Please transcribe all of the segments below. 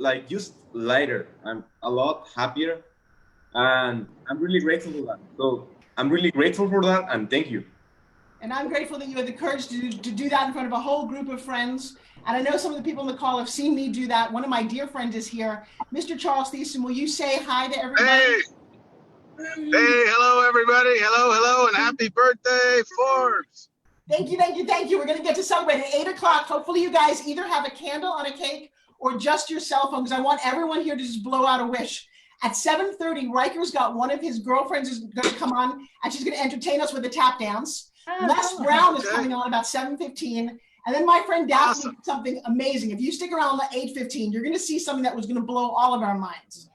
like just lighter. I'm a lot happier, and I'm really grateful for that. So I'm really grateful for that, and thank you. And I'm grateful that you had the courage to do that in front of a whole group of friends. And I know some of the people on the call have seen me do that. One of my dear friends is here. Mr. Charles Thiessen, will you say hi to everybody? Hey, hello, everybody. Hello, and happy birthday, Forbes. Thank you. We're going to get to celebrate at 8 o'clock. Hopefully you guys either have a candle on a cake or just your cell phone, because I want everyone here to just blow out a wish. At 7:30, Riker's got one of his girlfriends is going to come on, and she's going to entertain us with a tap dance. Les Brown is coming on about 7:15. And then my friend Daphne did something amazing. If you stick around at 8:15, you're going to see something that was going to blow all of our minds.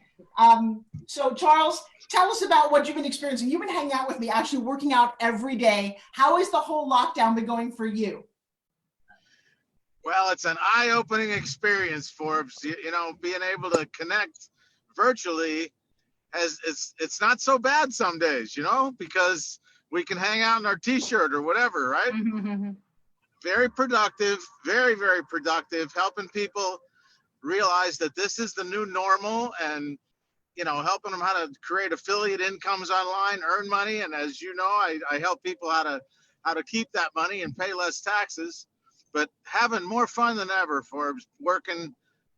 So Charles, tell us about what you've been experiencing. You've been hanging out with me, actually working out every day. How has the whole lockdown been going for you? Well, it's an eye-opening experience, Forbes. You know, being able to connect virtually, it's not so bad some days, you know, because we can hang out in our t-shirt or whatever, right? Very productive, very, very productive, helping people realize that this is the new normal, and, you know, helping them how to create affiliate incomes online, earn money. And as you know, I help people how to keep that money and pay less taxes, but having more fun than ever, Forbes, working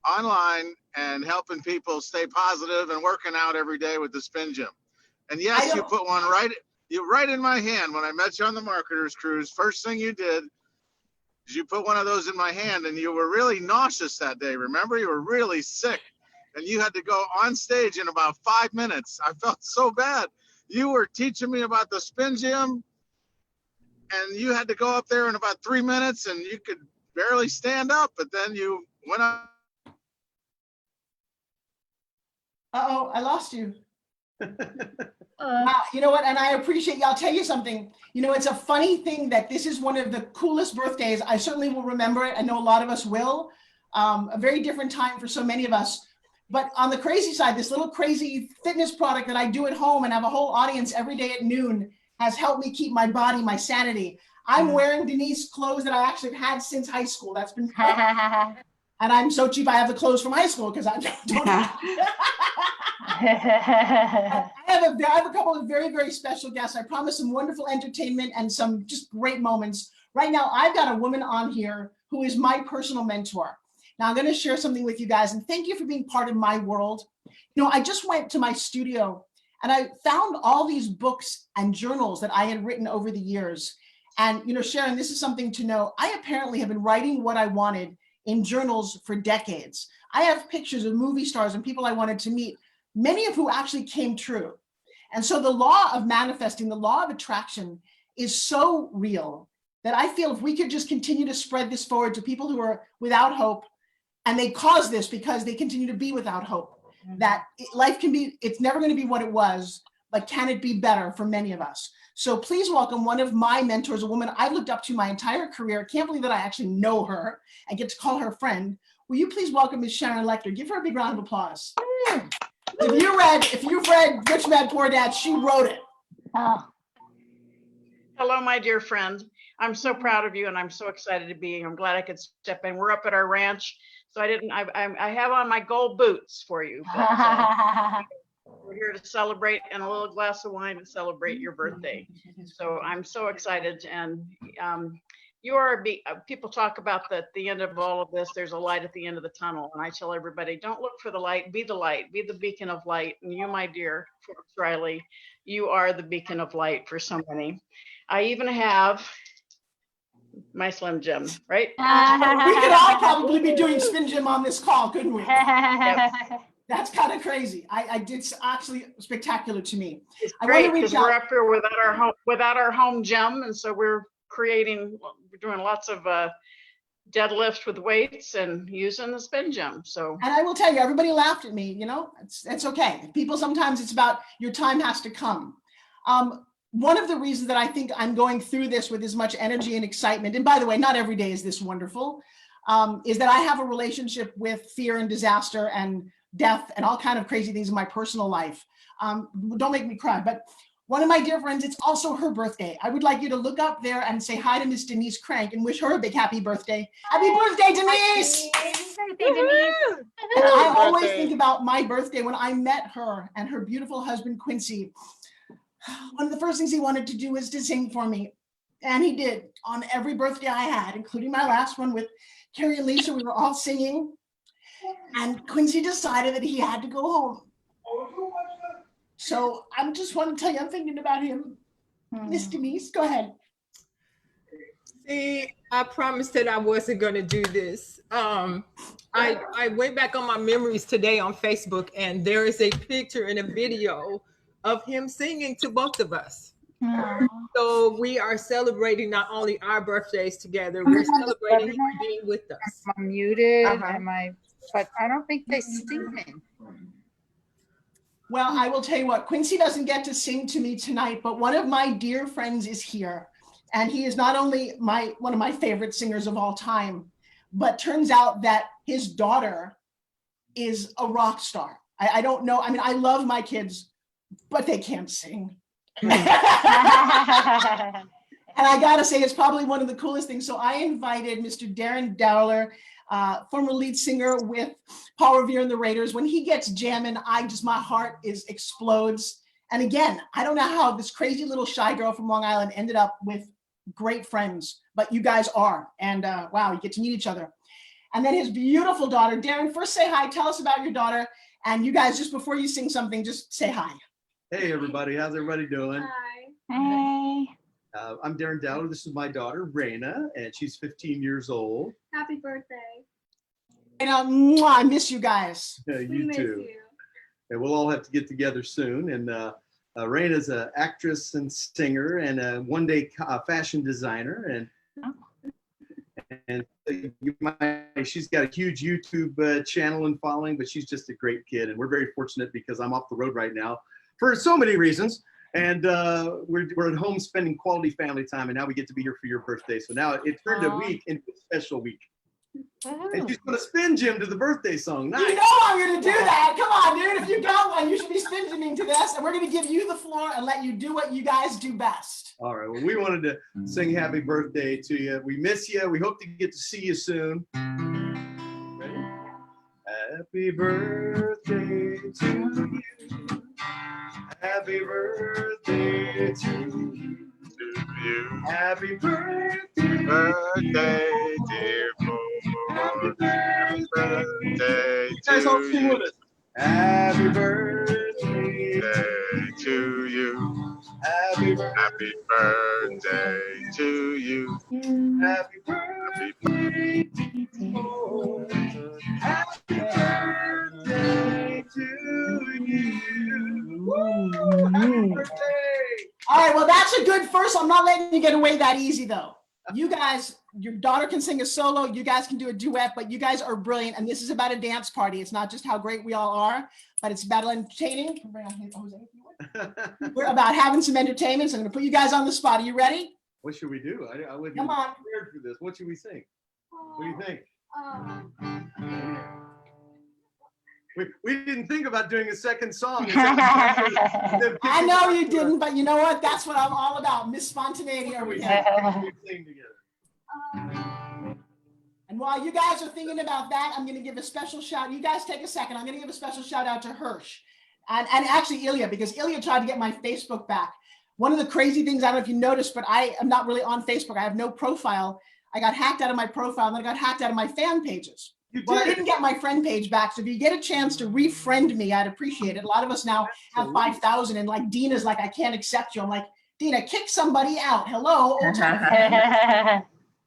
online and helping people stay positive and working out every day with the Spin Gym. And yes, you put one right in my hand when I met you on the Marketers Cruise. First thing you did is you put one of those in my hand, and you were really nauseous that day. Remember, you were really sick, and you had to go on stage in about 5 minutes. I felt so bad. You were teaching me about the Spin Gym, and you had to go up there in about 3 minutes, and you could barely stand up, but then you went up. Uh-oh, I lost you. You know what, and I appreciate you. I'll tell you something. You know, it's a funny thing that this is one of the coolest birthdays. I certainly will remember it. I know a lot of us will. A very different time for so many of us. But on the crazy side, this little crazy fitness product that I do at home and have a whole audience every day at noon has helped me keep my body, my sanity. I'm wearing Denise clothes that I actually have had since high school. That's been and I'm so cheap I have the clothes from high school because I don't have I have a couple of very, very special guests. I promise some wonderful entertainment and some just great moments. Right now, I've got a woman on here who is my personal mentor. Now, I'm going to share something with you guys, and thank you for being part of my world. You know, I just went to my studio, and I found all these books and journals that I had written over the years. And, you know, Sharon, this is something to know. I apparently have been writing what I wanted in journals for decades. I have pictures of movie stars and people I wanted to meet, many of who actually came true. And so the law of manifesting, the law of attraction is so real that I feel if we could just continue to spread this forward to people who are without hope, and they cause this because they continue to be without hope, that life can be, it's never going to be what it was, but can it be better for many of us? So please welcome one of my mentors, a woman I've looked up to my entire career. Can't believe that I actually know her and get to call her friend. Will you please welcome Ms. Sharon Lechter? Give her a big round of applause. If you've read Rich Dad Poor Dad, she wrote it. Oh. Hello, my dear friend. I'm so proud of you, and I'm so excited to be here. I'm glad I could step in. We're up at our ranch, so I have on my gold boots for you. But, we're here to celebrate, and a little glass of wine to celebrate your birthday. So I'm so excited, and you are people talk about that at the end of all of this, there's a light at the end of the tunnel. And I tell everybody, don't look for the light, be the beacon of light. And you, my dear Forbes Riley, you are the beacon of light for so many. I even have my Slim Jim, right? We could all probably be doing Spin Gym on this call, couldn't we? Yep. That's kind of crazy. I did actually spectacular to me. It's great because we're up here without our home gym, and so we're doing lots of deadlifts with weights and using the Spin Gym. So, and I will tell you, everybody laughed at me. You know, it's okay. People sometimes it's about your time has to come. One of the reasons that I think I'm going through this with as much energy and excitement, and by the way, not every day is this wonderful, is that I have a relationship with fear and disaster and death and all kind of crazy things in my personal life. Don't make me cry, but one of my dear friends, it's also her birthday. I would like you to look up there and say hi to Miss Denise Crank and wish her a big happy birthday. Happy birthday, Denise! Happy birthday, Denise. And I always think about my birthday when I met her and her beautiful husband, Quincy. One of the first things he wanted to do was to sing for me. And he did on every birthday I had, including my last one with Carrie and Lisa. We were all singing. And Quincy decided that he had to go home. So I just want to tell you, I'm thinking about him. Miss Denise, go ahead. See, I promised that I wasn't going to do this. I went back on my memories today on Facebook, and there is a picture and a video of him singing to both of us. Aww. So we are celebrating not only our birthdays together, we're celebrating him being with us. I'm muted. Uh-huh. But I don't think they see me. Well, I will tell you what, Quincy doesn't get to sing to me tonight, but one of my dear friends is here. And he is not only one of my favorite singers of all time, but turns out that his daughter is a rock star. I don't know. I mean, I love my kids, but they can't sing. And I gotta say, it's probably one of the coolest things. So I invited Mr. Darren Dowler, former lead singer with Paul Revere and the Raiders. When he gets jamming, my heart explodes. And again, I don't know how this crazy little shy girl from Long Island ended up with great friends, but you guys are. And wow, you get to meet each other. And then his beautiful daughter, Darren, first say hi, tell us about your daughter. And you guys, just before you sing something, just say hi. Hey everybody, how's everybody doing? Hi. Hey. I'm Darren Dowler. This is my daughter, Raina, and she's 15 years old. Happy birthday. And I miss you guys. You miss too. you. And we'll all have to get together soon. And Raina's an actress and singer and a one-day fashion designer. And she's got a huge YouTube channel and following, but she's just a great kid. And we're very fortunate because I'm off the road right now for so many reasons. And we're at home spending quality family time, and now we get to be here for your birthday. So now it turned a week into a special week. And she's going to spin Jim to the birthday song. Nice. You know I'm going to do that. Come on, dude. If you got one, you should be spin to this. And we're going to give you the floor and let you do what you guys do best. All right. Well, we wanted to sing happy birthday to you. We miss you. We hope to get to see you soon. Ready? Happy birthday to you. Happy birthday to you. Happy birthday, dear Momo. Happy birthday Happy birthday to you. Happy to birthday you. Happy birthday Happy birthday to you. Happy birthday to you. Happy birthday to you. Woo! Happy birthday! All right, well, that's a good first. I'm not letting you get away that easy, though. You guys, your daughter can sing a solo. You guys can do a duet, but you guys are brilliant. And this is about a dance party. It's not just how great we all are, but it's about entertaining. We're about having some entertainment. So I'm going to put you guys on the spot. Are you ready? What should we do? I wasn't Come on. prepared for this. What should we sing? What do you think? We didn't think about doing a second song. I know you didn't, but you know what? That's what I'm all about. Miss Spontaneity over here. Sing together. And while you guys are thinking about that, I'm going to give a special shout. You guys take a second. I'm going to give a special shout out to Hirsch and actually Ilya, because Ilya tried to get my Facebook back. One of the crazy things, I don't know if you noticed, but I am not really on Facebook. I have no profile. I got hacked out of my profile, and then I got hacked out of my fan pages. Well, I didn't get my friend page back. So if you get a chance to refriend me, I'd appreciate it. A lot of us now have 5,000, and like Dina's like, I can't accept you. I'm like, Dina, kick somebody out. Hello. Old time.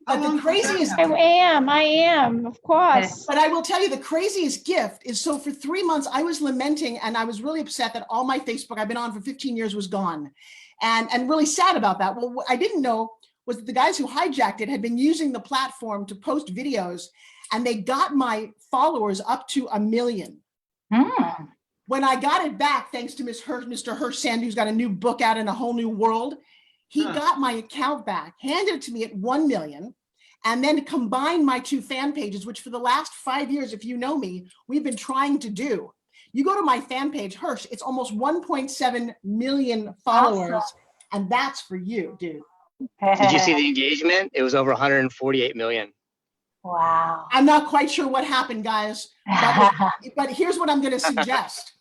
But the craziest, I am, of course. but I will tell you the craziest gift is, so for 3 months, I was lamenting and I was really upset that all my Facebook I've been on for 15 years was gone, and really sad about that. Well, what I didn't know was that the guys who hijacked it had been using the platform to post videos, and they got my followers up to 1 million. When I got it back, thanks to Mr. Hirsch Sandy, who's got a new book out in a whole new world, he got my account back, handed it to me at 1 million, and then combined my two fan pages, which for the last 5 years, if you know me, we've been trying to do. You go to my fan page, Hirsch, it's almost 1.7 million followers. Awesome. And that's for you, dude. Did you see the engagement? It was over 148 million. Wow. I'm not quite sure what happened, guys, but here's what I'm going to suggest.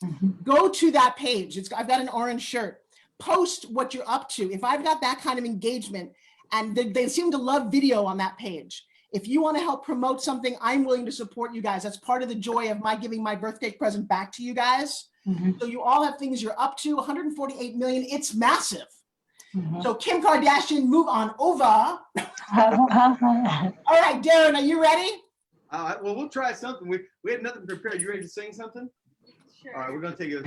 Go to that page. I've got an orange shirt. Post what you're up to. If I've got that kind of engagement, and they seem to love video on that page. If you want to help promote something, I'm willing to support you guys. That's part of the joy of my giving my birthday present back to you guys. So you all have things you're up to, 148 million. It's massive. So Kim Kardashian, move on over. All right, Darren, are you ready? Well, we'll try something. We had nothing prepared. You ready to sing something? Sure. All right, we're going to take a...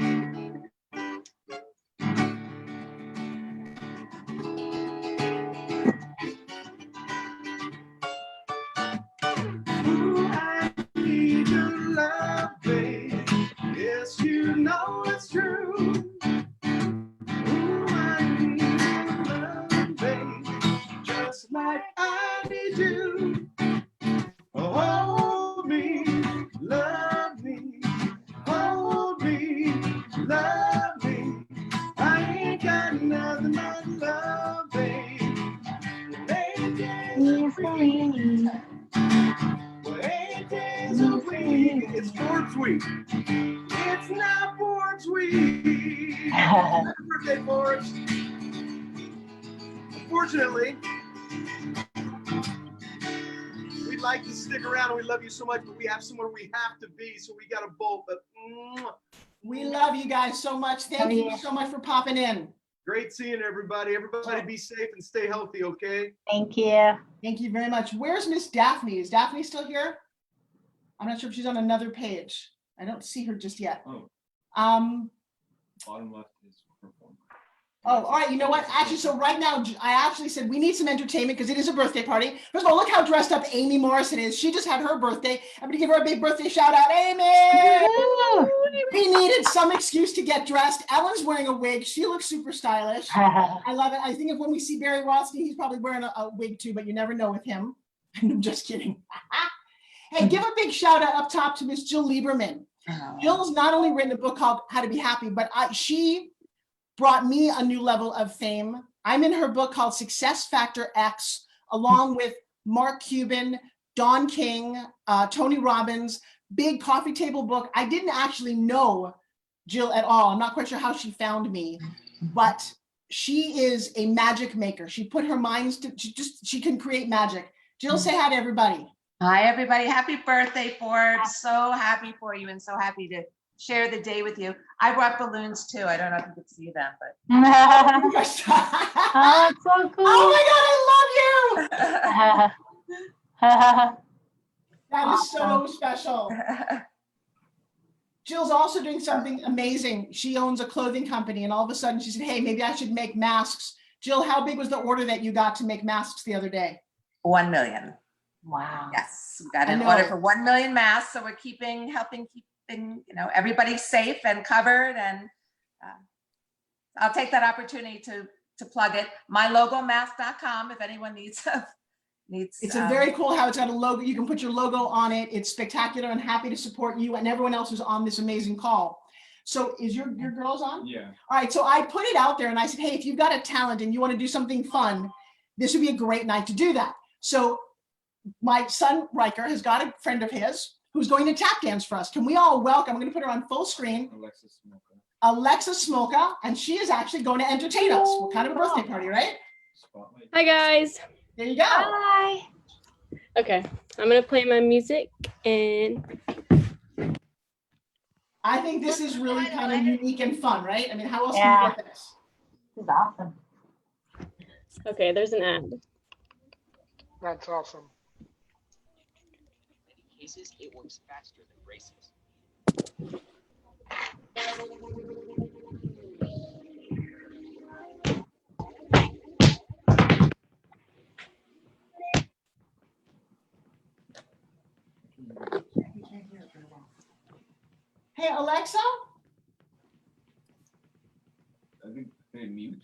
Ooh, I need your love, babe. Yes, you know it's true. Ooh, I need your love, babe. Just like I need you. Hold me, love me. Hold me, love me. I ain't got nothing but love, babe. It's Forbes week. It's not Forbes week. Happy birthday, Forbes. Unfortunately, we'd like to stick around and we love you so much, but we have somewhere we have to be, so we got to bolt. But we love you guys so much. Thank you so much for popping in. Great seeing everybody. Everybody be safe and stay healthy, okay? Thank you. Thank you very much. Where's Miss Daphne? Is Daphne still here? I'm not sure if she's on another page. I don't see her just yet. Oh. Bottom left is perform. Oh, all right. You know what? Actually, so right now, I actually said we need some entertainment because it is a birthday party. First of all, look how dressed up Amy Morrison is. She just had her birthday. I'm going to give her a big birthday shout out. Amy! We needed some excuse to get dressed. Ellen's wearing a wig. She looks super stylish. I love it. I think if when we see Barry Rothsky, he's probably wearing a wig too, but you never know with him. I'm just kidding. Hey, give a big shout out up top to Miss Jill Lieberman. Jill's not only written a book called How to Be Happy, but she brought me a new level of fame. I'm in her book called Success Factor X, along with Mark Cuban, Don King, Tony Robbins, big coffee table book. I didn't actually know Jill at all. I'm not quite sure how she found me, but she is a magic maker. She put her minds to, she can create magic. Jill, say hi to everybody. Hi, everybody. Happy birthday, Forbes. So happy for you and so happy to share the day with you. I brought balloons too. I don't know if you could see them, but. Oh, it's so cool. Oh my God, I love you. That is so special. Jill's also doing something amazing. She owns a clothing company, and all of a sudden she said, hey, maybe I should make masks. Jill, how big was the order that you got to make masks the other day? 1 million. Wow. Yes, we got an order for 1 million masks. So we're helping keep everybody safe and covered. And I'll take that opportunity to plug it. MyLogoMask.com if anyone needs. It's a very cool how it's got a logo. You can put your logo on it. It's spectacular and happy to support you and everyone else who's on this amazing call. So is your girls on? Yeah. All right. So I put it out there and I said, hey, if you've got a talent and you want to do something fun, this would be a great night to do that. So my son Riker has got a friend of his who's going to tap dance for us. Can we all welcome, I'm going to put her on full screen, Alexa Smoka, and she is actually going to entertain us. What kind of a birthday party, right? Spotlight. Hi guys. There you go. Hi. Okay, I'm gonna play my music and I think this is really kind of unique and fun, right? I mean, how else Yeah. can you get this? This is awesome. okay, there's an ad. That's awesome. In many cases, it works faster than braces. Hey, Alexa? I think they mute.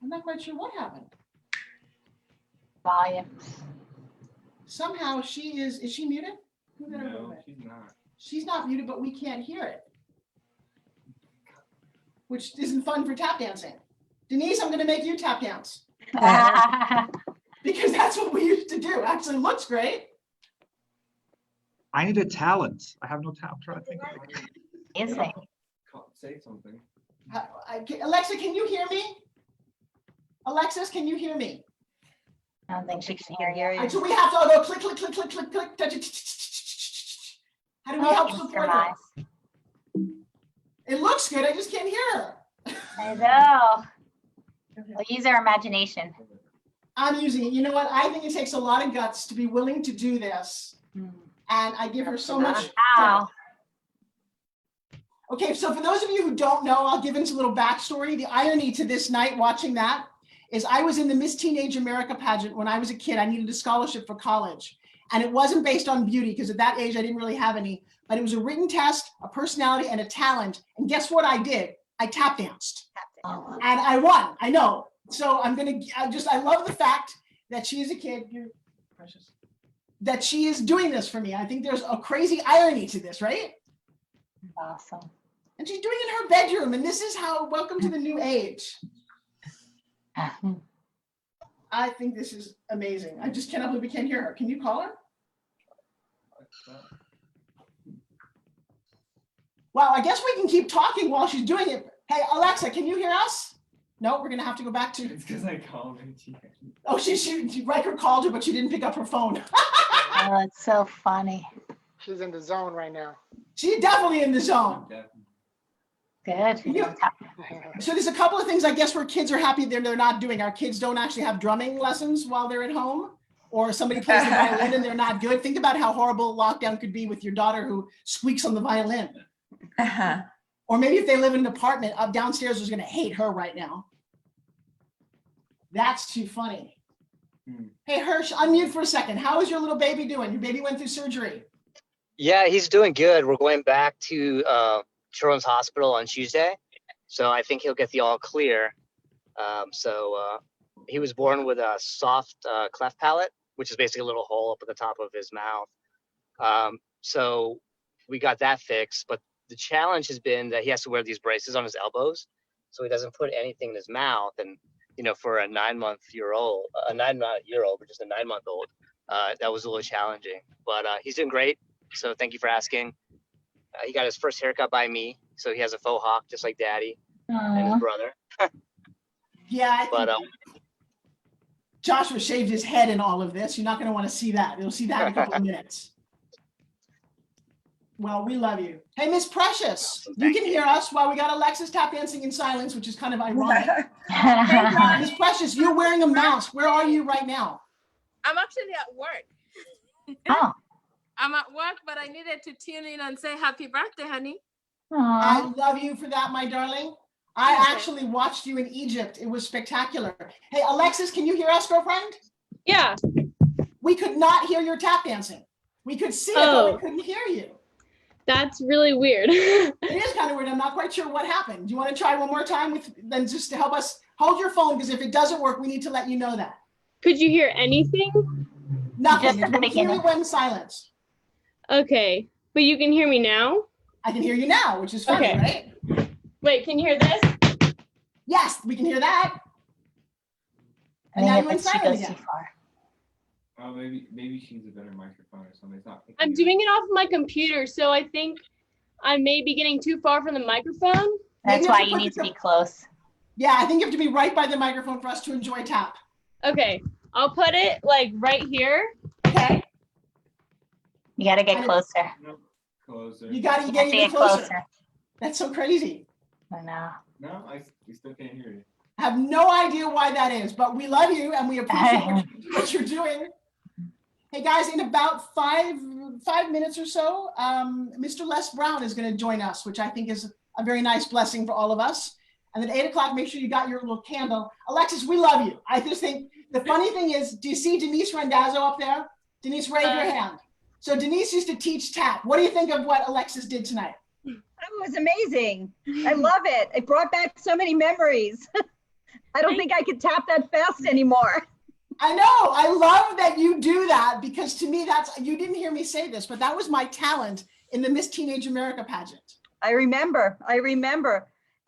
I'm not quite sure what happened. Volume. Somehow is she muted? No, she's not. She's not muted, but we can't hear it. which isn't fun for tap dancing. Denise, I'm going to make you tap dance. Because that's what we used to do. Actually looks great. I need a talent. I have no talent. I'm trying to think of it. Say something. Alexa, can you hear me? Alexis, can you hear me? I don't think she can hear you. So we have to go click, click, click, click, click, click, touch it. How do we help support her? It looks good. I just can't hear her. I know. We'll use our imagination. I'm using it. You know what? I think it takes a lot of guts to be willing to do this. And I give her so much. Wow. Okay, so for those of you who don't know, I'll give into a little backstory. The irony to this night watching that is I was in the Miss Teenage America pageant when I was a kid. I needed a scholarship for college. And it wasn't based on beauty because at that age I didn't really have any, but it was a written test, a personality, and a talent. And guess what I did? I tap danced. Oh. And I won. I know. So I love the fact that she is a kid. You're precious. That she is doing this for me. I think there's a crazy irony to this, right? Awesome. And she's doing it in her bedroom. And this is how, welcome to the new age. I think this is amazing. I just cannot believe we can't hear her. Can you call her? Well, I guess we can keep talking while she's doing it. Hey, Alexa, can you hear us? No, we're gonna have to go back to. It's because I called her. Oh, she Riker called her, but she didn't pick up her phone. Oh, it's so funny. She's in the zone right now. She's definitely in the zone. Good. So there's a couple of things I guess where kids are happy they're not doing. Our kids don't actually have drumming lessons while they're at home, or somebody plays the violin and they're not good. Think about how horrible lockdown could be with your daughter who squeaks on the violin. Or maybe if they live in an apartment up downstairs, is going to hate her right now. That's too funny. Hey, Hirsch, unmute for a second. How is your little baby doing? Your baby went through surgery. Yeah, he's doing good. We're going back to Children's Hospital on Tuesday, so I think he'll get the all clear. He was born with a soft cleft palate, which is basically a little hole up at the top of his mouth. So we got that fixed, but the challenge has been that he has to wear these braces on his elbows, so he doesn't put anything in his mouth. And for a 9-month-old, but just a 9-month-old, that was a little challenging. But he's doing great. So thank you for asking. He got his first haircut by me, so he has a faux hawk just like Daddy and his brother. Yeah, but Joshua shaved his head in all of this. You're not going to want to see that. You'll see that in a couple of minutes. Well, we love you. Hey, Miss Precious, you can hear us while we got Alexis tap dancing in silence, which is kind of ironic. Miss Precious, you're wearing a mask. Where are you right now? I'm actually at work. Oh. I'm at work, but I needed to tune in and say happy birthday, honey. I love you for that, my darling. I actually watched you in Egypt. It was spectacular. Hey, Alexis, can you hear us, girlfriend? Yeah. We could not hear your tap dancing. We could see it, but we couldn't hear you. That's really weird. It is kind of weird. I'm not quite sure what happened. Do you want to try one more time then just to help us hold your phone? Because if it doesn't work, we need to let you know that. Could you hear anything? Nothing. Just at the beginning. It went in silence. Okay, but you can hear me now? I can hear you now, which is funny, right? Wait, can you hear this? Yes, we can hear that. And now you went silent again. Oh, maybe she's a better microphone or something. It's not I'm doing it off my computer, so I think I may be getting too far from the microphone. That's why you need to be close. Yeah, I think you have to be right by the microphone for us to enjoy tap. Okay, I'll put it like right here. Okay. You got to get closer. Closer. You got to get closer. That's so crazy. I know. No, we still can't hear you. I have no idea why that is, but we love you and we appreciate what you're doing. Hey guys, in about five minutes or so, Mr. Les Brown is going to join us, which I think is a very nice blessing for all of us. And then 8 o'clock, make sure you got your little candle. Alexis, we love you. I just think the funny thing is, do you see Denise Randazzo up there? Denise, raise your hand. So Denise used to teach tap. What do you think of what Alexis did tonight? It was amazing. I love it. It brought back so many memories. I don't think I could tap that fast anymore. I know. I love that you do that because to me, you didn't hear me say this, but that was my talent in the Miss Teenage America pageant. I remember.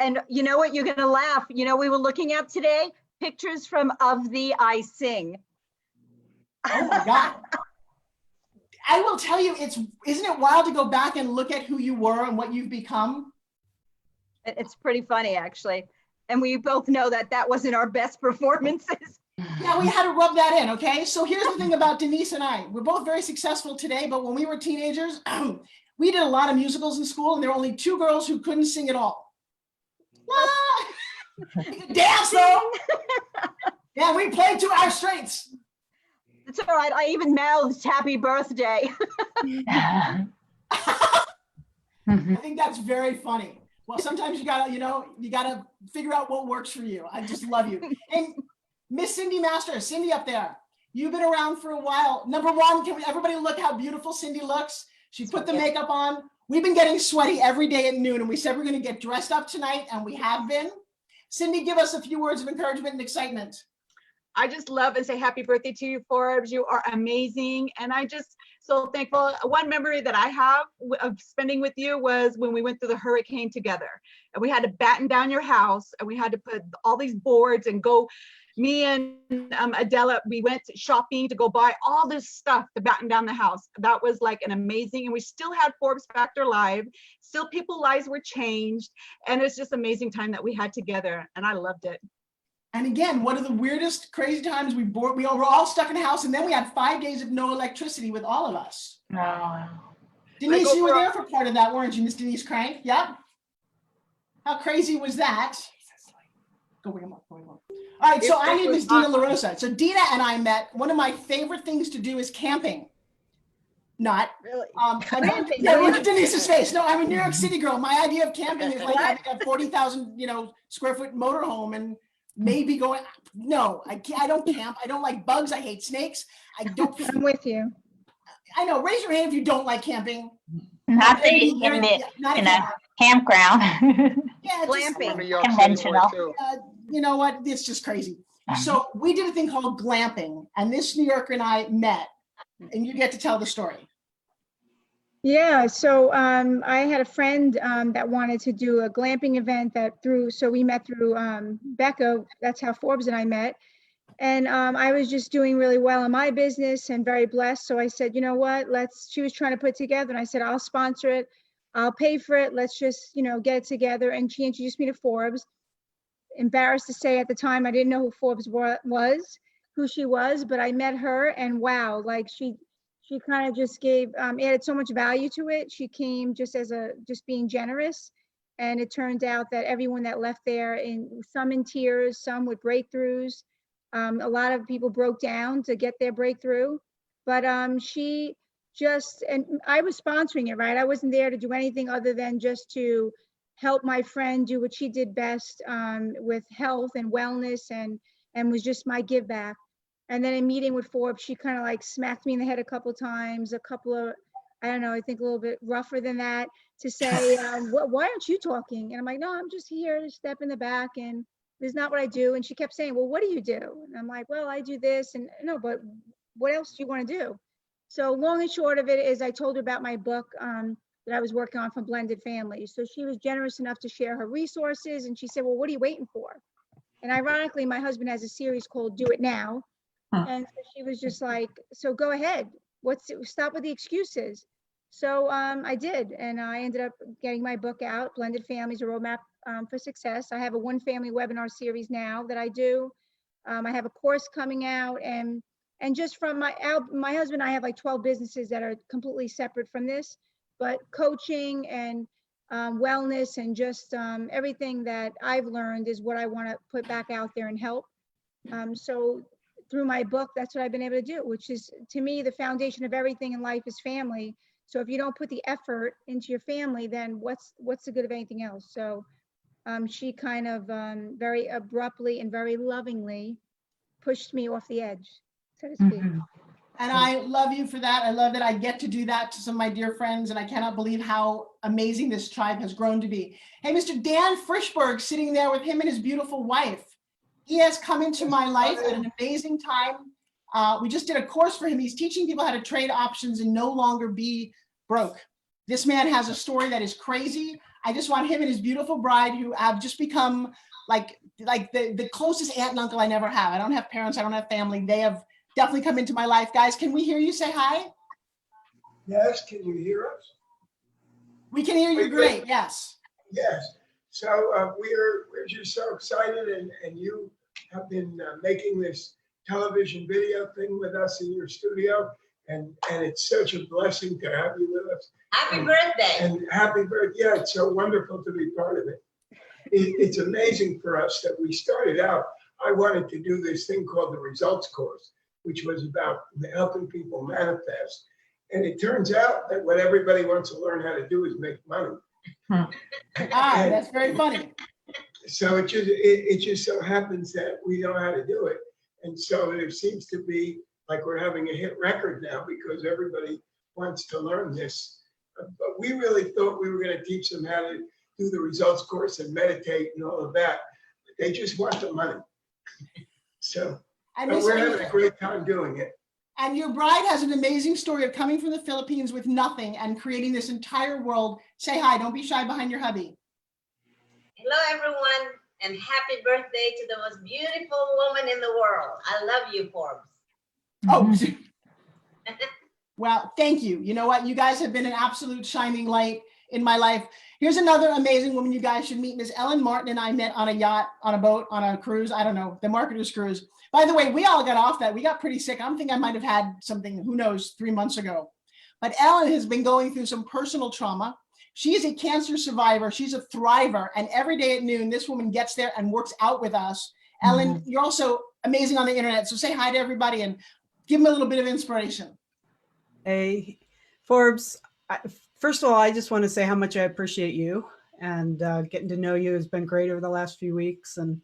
And you know what? You're going to laugh. You know, we were looking at today pictures from Of Thee I Sing. Oh my God. I will tell you, isn't it wild to go back and look at who you were and what you've become? It's pretty funny, actually. And we both know that that wasn't our best performances. Yeah, we had to rub that in, okay? So here's the thing about Denise and I. We're both very successful today, but when we were teenagers, we did a lot of musicals in school, and there were only 2 girls who couldn't sing at all. You could dance, though. Yeah, we played to our strengths. It's all right. I even mouthed happy birthday. I think that's very funny. Well, sometimes you gotta figure out what works for you. I just love you. And Miss Cindy Master, Cindy up there, you've been around for a while. Number one, can everybody look how beautiful Cindy looks? She put the makeup on. We've been getting sweaty every day at noon, and we said we're gonna get dressed up tonight, and we have been. Cindy, give us a few words of encouragement and excitement. I just love and say happy birthday to you, Forbes. You are amazing. And I just so thankful. One memory that I have of spending with you was when we went through the hurricane together, and we had to batten down your house, and we had to put all these boards and go, me and Adela, we went shopping to go buy all this stuff to batten down the house. That was like an amazing, and we still had Forbes Factor Live. Still people's lives were changed. And it's just amazing time that we had together, and I loved it. And again, one of the weirdest, crazy times we were all stuck in the house, and then we had 5 days of no electricity with all of us. Oh. Denise, you were there for part of that, weren't you, Miss Denise Crank? Yep. How crazy was that? Going on. All right, so I need Miss Deanna LaRosa. So Deanna and I met. One of my favorite things to do is camping. Not really. Yeah, look at Denise's face. No, I'm a New York City girl. My idea of camping is like having a 40,000, square foot motorhome and maybe going. No, I can't. I don't camp. I don't like bugs. I hate snakes. I don't. I'm with you. I know. Raise your hand if you don't like camping. Not in a campground. Yeah, glamping. Conventional. You know what? It's just crazy. So we did a thing called glamping, and this New Yorker and I met, and you get to tell the story. Yeah, so I had a friend that wanted to do a glamping event so we met through Becca. That's how Forbes and I met. And I was just doing really well in my business and very blessed. So I said, you know what, she was trying to put it together. And I said, I'll sponsor it. I'll pay for it. Let's just, get it together. And she introduced me to Forbes. Embarrassed to say at the time, I didn't know who Forbes was, who she was, but I met her and wow, like she kind of just added so much value to it. She came just being generous. And it turned out that everyone that left there, some in tears, some with breakthroughs. A lot of people broke down to get their breakthrough, but she just, and I was sponsoring it, right? I wasn't there to do anything other than just to help my friend do what she did best with health and wellness and was just my give back. And then in meeting with Forbes, she kind of like smacked me in the head a couple of times, I don't know, I think a little bit rougher than that, to say, why aren't you talking? And I'm like, no, I'm just here to step in the back and this is not what I do. And she kept saying, well, what do you do? And I'm like, well, I do this. And no, but what else do you want to do? So long and short of it is I told her about my book that I was working on for blended families. So she was generous enough to share her resources. And she said, well, what are you waiting for? And ironically, my husband has a series called Do It Now. And so she was just like, so go ahead. Stop with the excuses. So I did. And I ended up getting my book out, Blended Families, A Roadmap for Success. I have a one family webinar series now that I do. I have a course coming out, and just from my husband and I have like 12 businesses that are completely separate from this, but coaching and wellness and just everything that I've learned is what I want to put back out there and help. So through my book, that's what I've been able to do, which is, to me, the foundation of everything in life is family. So if you don't put the effort into your family, then what's the good of anything else? So she kind of very abruptly and very lovingly pushed me off the edge, so to speak. And I love you for that. I love that I get to do that to some of my dear friends, and I cannot believe how amazing this tribe has grown to be. Hey, Mr. Dan Frischberg, sitting there with him and his beautiful wife. He has come into my life at an amazing time. We just did a course for him. He's teaching people how to trade options and no longer be broke. This man has a story that is crazy. I just want him and his beautiful bride, who have just become like the closest aunt and uncle I never have. I don't have parents, I don't have family. They have definitely come into my life. Guys, can we hear you say hi? Yes, can you hear us? We can hear you great, yes. Yes. So we're just so excited, and you have been making this television video thing with us in your studio, and it's such a blessing to have you with us. Happy birthday. And happy birthday. Yeah, it's so wonderful to be part of it. It's amazing for us that we started out. I wanted to do this thing called the results course, which was about helping people manifest. And it turns out that what everybody wants to learn how to do is make money. That's very funny. So it just so happens that we know how to do it. And so there seems to be like we're having a hit record now because everybody wants to learn this. But we really thought we were going to teach them how to do the results course and meditate and all of that. But they just want the money. So but we're having a great time doing it. And your bride has an amazing story of coming from the Philippines with nothing and creating this entire world. Say hi, don't be shy behind your hubby. Hello, everyone, and happy birthday to the most beautiful woman in the world. I love you, Forbes. Oh, well, thank you. You know what? You guys have been an absolute shining light in my life. Here's another amazing woman you guys should meet. Miss Ellen Martin and I met on a yacht, on a boat, on a cruise. I don't know, the marketer's cruise. By the way, we all got off that. We got pretty sick. I think I might have had something, who knows, 3 months ago. But Ellen has been going through some personal trauma. She is a cancer survivor. She's a thriver. And every day at noon, this woman gets there and works out with us. Ellen, you're also amazing on the internet. So say hi to everybody and give them a little bit of inspiration. Hey, Forbes. First of all, I just want to say how much I appreciate you, and getting to know you has been great over the last few weeks. And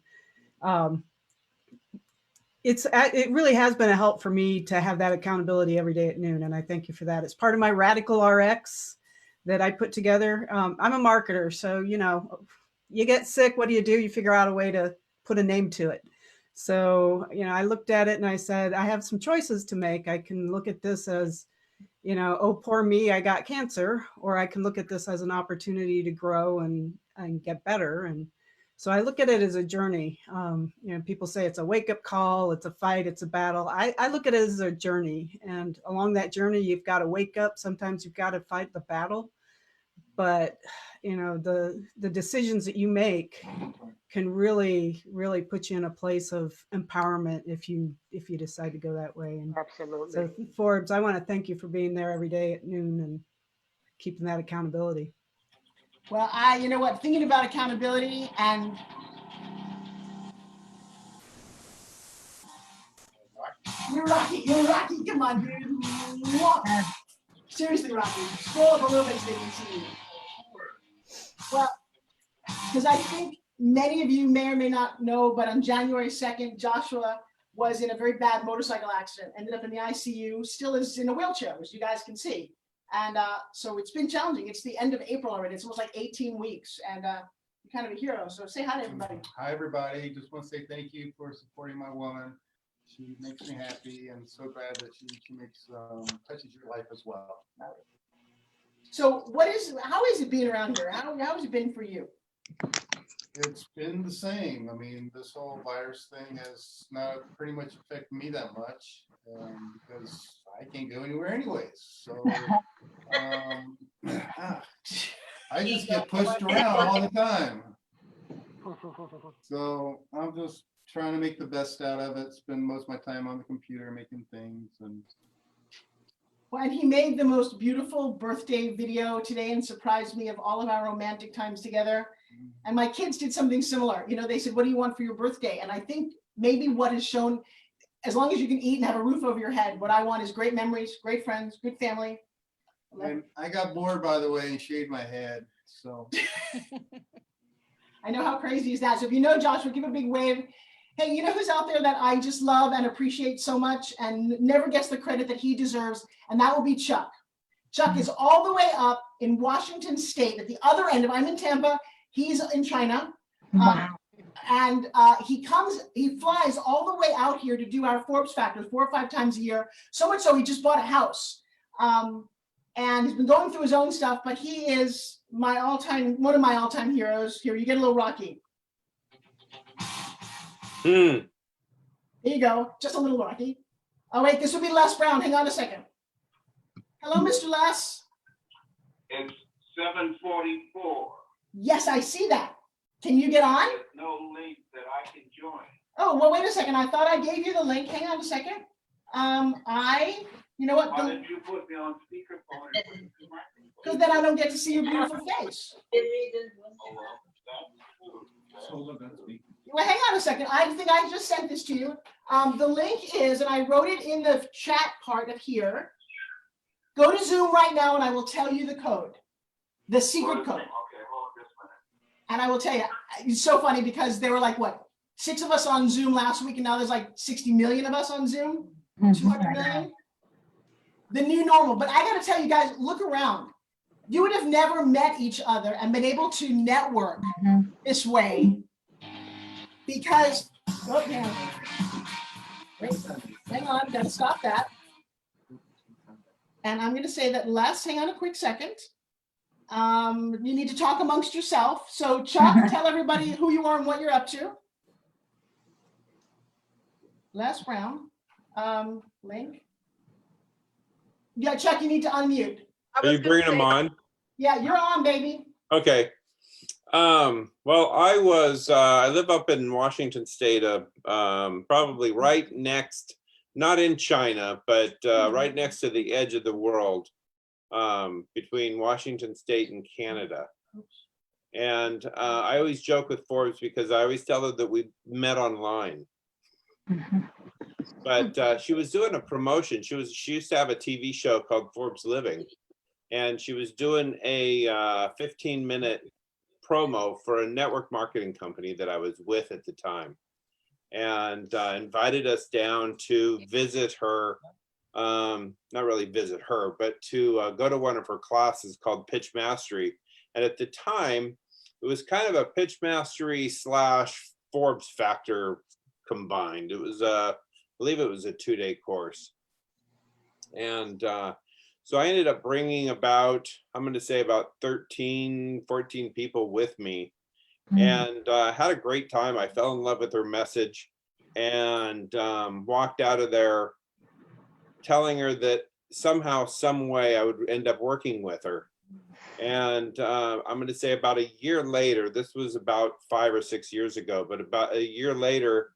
it really has been a help for me to have that accountability every day at noon. And I thank you for that. It's part of my Radical RX that I put together. I'm a marketer. So, you know, you get sick, what do? You figure out a way to put a name to it. So, you know, I looked at it and I said, I have some choices to make. I can look at this as, you know, oh, poor me, I got cancer, or I can look at this as an opportunity to grow and get better. And so I look at it as a journey. You know, people say it's a wake-up call, it's a fight, it's a battle. I look at it as a journey. And along that journey, you've got to wake up. Sometimes you've got to fight the battle. But, you know, the decisions that you make can really, really put you in a place of empowerment if you decide to go that way. And absolutely. So Forbes, I want to thank you for being there every day at noon and keeping that accountability. Well, you know what, thinking about accountability and you're Rocky, come on, dude. Seriously, Rocky, scroll up a little bit so they can see you. Well, because I think many of you may or may not know, but on January 2nd, Joshua was in a very bad motorcycle accident, ended up in the ICU, still is in a wheelchair, as you guys can see. And so it's been challenging. It's the end of April already. It's almost like 18 weeks. And you're kind of a hero. So say hi to everybody. Hi, everybody. Just want to say thank you for supporting my woman. She makes me happy, and so glad that she makes touches your life as well. So how is it being around here? How has it been for you? It's been the same. I mean, this whole virus thing has not pretty much affected me that much because I can't go anywhere anyways. So I just get pushed around all the time. So I'm just trying to make the best out of it. Spend most of my time on the computer making things. Well, and he made the most beautiful birthday video today and surprised me of all of our romantic times together. And my kids did something similar. You know, they said, what do you want for your birthday? And I think maybe what has shown, as long as you can eat and have a roof over your head, what I want is great memories, great friends, good family. And I got bored, by the way, and shaved my head. So I know how crazy is that. So if you know Joshua, give a big wave. Hey, you know who's out there that I just love and appreciate so much and never gets the credit that he deserves? And that will be Chuck. Chuck is all the way up in Washington State at the other end of, I'm in Tampa, he's in China. Wow. And he flies all the way out here to do our Forbes Factors 4 or 5 times a year. So much so he just bought a house. and he's been going through his own stuff, but he is one of my all-time heroes. Here, you get a little Rocky. There you go, just a little Rocky. Oh wait, this would be Les Brown. Hang on a second. Hello, Mr. Les. It's 7:44. Yes, I see that. Can you get on? There's no link that I can join. Oh, well, wait a second. I thought I gave you the link. Hang on a second. You know what? Why didn't you put me on speakerphone? Because then I don't get to see your beautiful face. Well, hang on a second. I think I just sent this to you. The link is, and I wrote it in the chat part of here. Go to Zoom right now and I will tell you the code, the secret code. Okay, hold on just a minute. And I will tell you, it's so funny because there were like, what, 6 of us on Zoom last week, and now there's like 60 million of us on Zoom, 200 million. The new normal. But I got to tell you guys, look around. You would have never met each other and been able to network this way because, oh, man. Wait, hang on, I'm gonna stop that. And I'm gonna say that Les, hang on a quick second. You need to talk amongst yourself. So Chuck, tell everybody who you are and what you're up to. Les Brown, link. Yeah, Chuck, you need to unmute. Are you bringing them on? Yeah, you're on, baby. Okay. Well, I live up in Washington State, probably right next, not in China, but right next to the edge of the world, between Washington State and Canada. And I always joke with Forbes because I always tell her that we met online. But she was doing a promotion. She used to have a TV show called Forbes Living, and she was doing a 15-minute promo for a network marketing company that I was with at the time, and invited us down to visit her, not really visit her, but to go to one of her classes called Pitch Mastery. And at the time, it was kind of a Pitch Mastery / Forbes Factor combined. It was, I believe it was a 2-day course. And so I ended up bringing about, I'm going to say about 13, 14 people with me, and had a great time. I fell in love with her message and walked out of there telling her that somehow, some way I would end up working with her. And I'm going to say about a year later, this was about 5 or 6 years ago, but about a year later,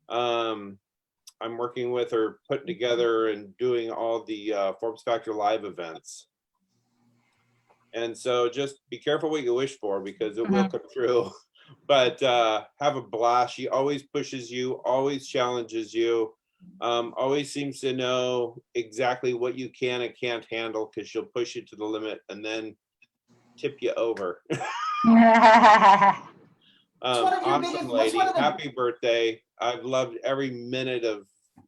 I'm working with her, putting together and doing all the Forbes Factor Live events. And so just be careful what you wish for, because it will come true. But have a blast. She always pushes you, always challenges you, always seems to know exactly what you can and can't handle, because she'll push you to the limit and then tip you over. Awesome lady. Happy birthday. I've loved every minute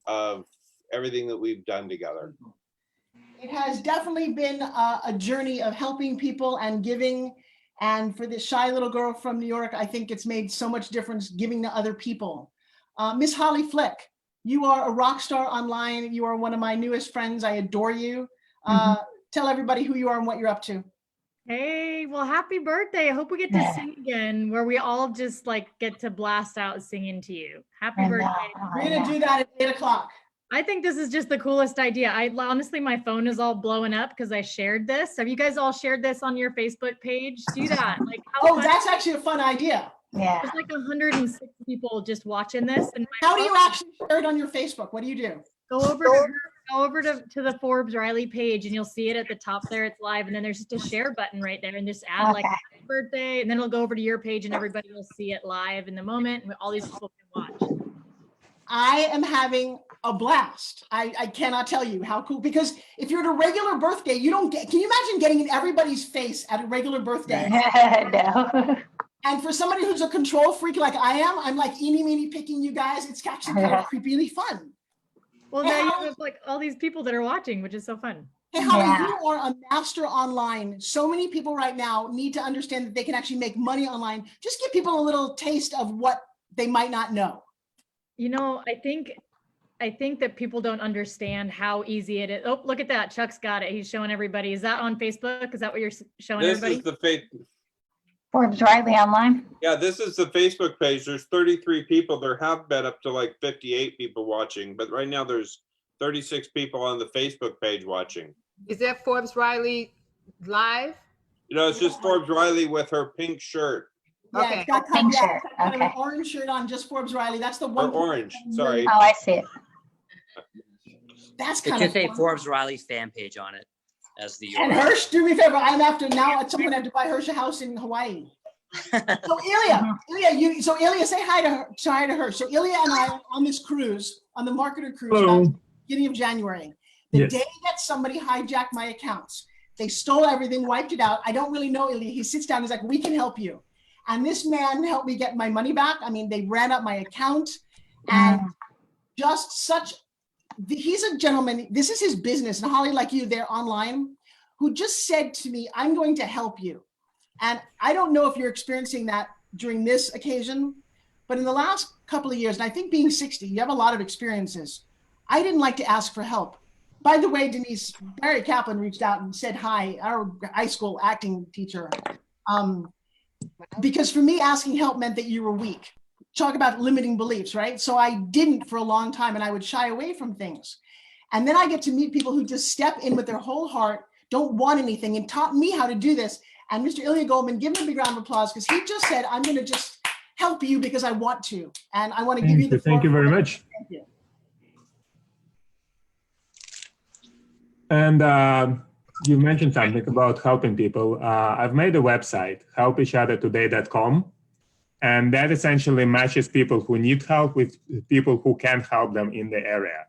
of everything that we've done together. It has definitely been a journey of helping people and giving. And for this shy little girl from New York, I think it's made so much difference giving to other people. Miss Holly Flick, you are a rock star online. You are one of my newest friends. I adore you. Tell everybody who you are and what you're up to. Hey, well, happy birthday. I hope we get to sing again, where we all just like get to blast out singing to you. Happy birthday. We're gonna do that at 8 o'clock. I think this is just the coolest idea. Honestly, my phone is all blowing up because I shared this. Have you guys all shared this on your Facebook page? Do that. Like, oh, that's actually a fun idea. Yeah. There's like 106 people just watching this. And how do you actually share it on your Facebook? What do you do? Go over to the Forbes Riley page, and you'll see it at the top there. It's live, and then there's just a share button right there, and just add like happy birthday, and then it'll go over to your page, and everybody will see it live in the moment, and all these people can watch. I am having a blast. I cannot tell you how cool, because if you're at a regular birthday, you don't get, can you imagine getting in everybody's face at a regular birthday? No. And for somebody who's a control freak like I am, I'm like eeny, meeny, picking you guys. It's actually kind of creepily fun. Well, now you have like all these people that are watching, which is so fun. Hey, Holly, you are a master online. So many people right now need to understand that they can actually make money online. Just give people a little taste of what they might not know. You know, I think I think that people don't understand how easy it is. Oh, look at that. Chuck's got it. He's showing everybody. Is that on Facebook? Is that what you're showing This everybody? is the Forbes Riley online. Yeah, this is the Facebook page. There's 33 people. There have been up to like 58 people watching, but right now there's 36 people on the Facebook page watching. Is that Forbes Riley live? You know, it's just Forbes Riley with her pink shirt. Yeah, Okay. it's got Pink kind shirt, of an okay. orange shirt on, just Forbes Riley. That's the Or one. orange, sorry. Oh, I see it. That's It kind should of say fun. Forbes Riley fan page on it as the And URL. Hirsch, do me a favor. I'm after now. At some point, I have to buy Hirsch a house in Hawaii. So Ilya, say hi to her. Say hi to her. So Ilya and I are on this cruise, on the marketer cruise, Hello. beginning of January. The Yes. day that somebody hijacked my accounts, they stole everything, wiped it out. I don't really know Ilya. He sits down. He's like, "We can help you." And this man helped me get my money back. I mean, they ran up my account, and just such. He's a gentleman. This is his business. And Holly, like you, they're online, who just said to me, "I'm going to help you." And I don't know if you're experiencing that during this occasion, but in the last couple of years, and I think being 60, you have a lot of experiences. I didn't like to ask for help. By the way, Denise, Barry Kaplan reached out and said hi, our high school acting teacher. Because for me, asking help meant that you were weak. Talk about limiting beliefs, right? So I didn't for a long time, and I would shy away from things. And then I get to meet people who just step in with their whole heart, don't want anything, and taught me how to do this. And Mr. Ilya Goldman, give him a big round of applause, because he just said, "I'm going to just help you because I want to." And I want to give you the floor. Thank you very much. Thank you. And you mentioned something about helping people. I've made a website, helpeachothertoday.com, and that essentially matches people who need help with people who can help them in the area.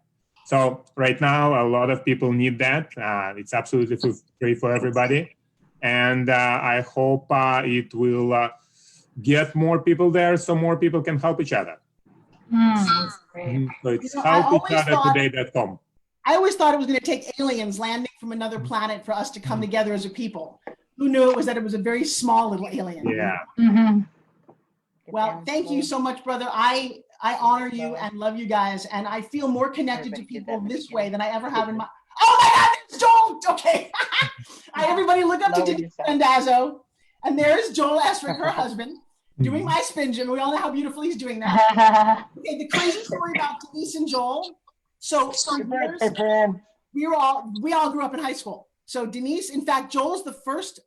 So right now, a lot of people need that. It's absolutely free for everybody. And I hope it will get more people there so more people can help each other. So it's helpeachothertoday.com. I always thought it was going to take aliens landing from another planet for us to come together as a people. Who knew it was a very small little alien? Yeah. Well, thank you so much, brother. I honor you and love you guys, and I feel more connected to people this way than I ever have in my. Oh my God, there's Joel. Okay, everybody look up to Denise Randazzo, and there's Joel Esrick, her husband, doing my spin gym. We all know how beautiful he's doing that. Okay, the crazy story about Denise and Joel. So for years, we all grew up in high school. So Denise, in fact, Joel's the first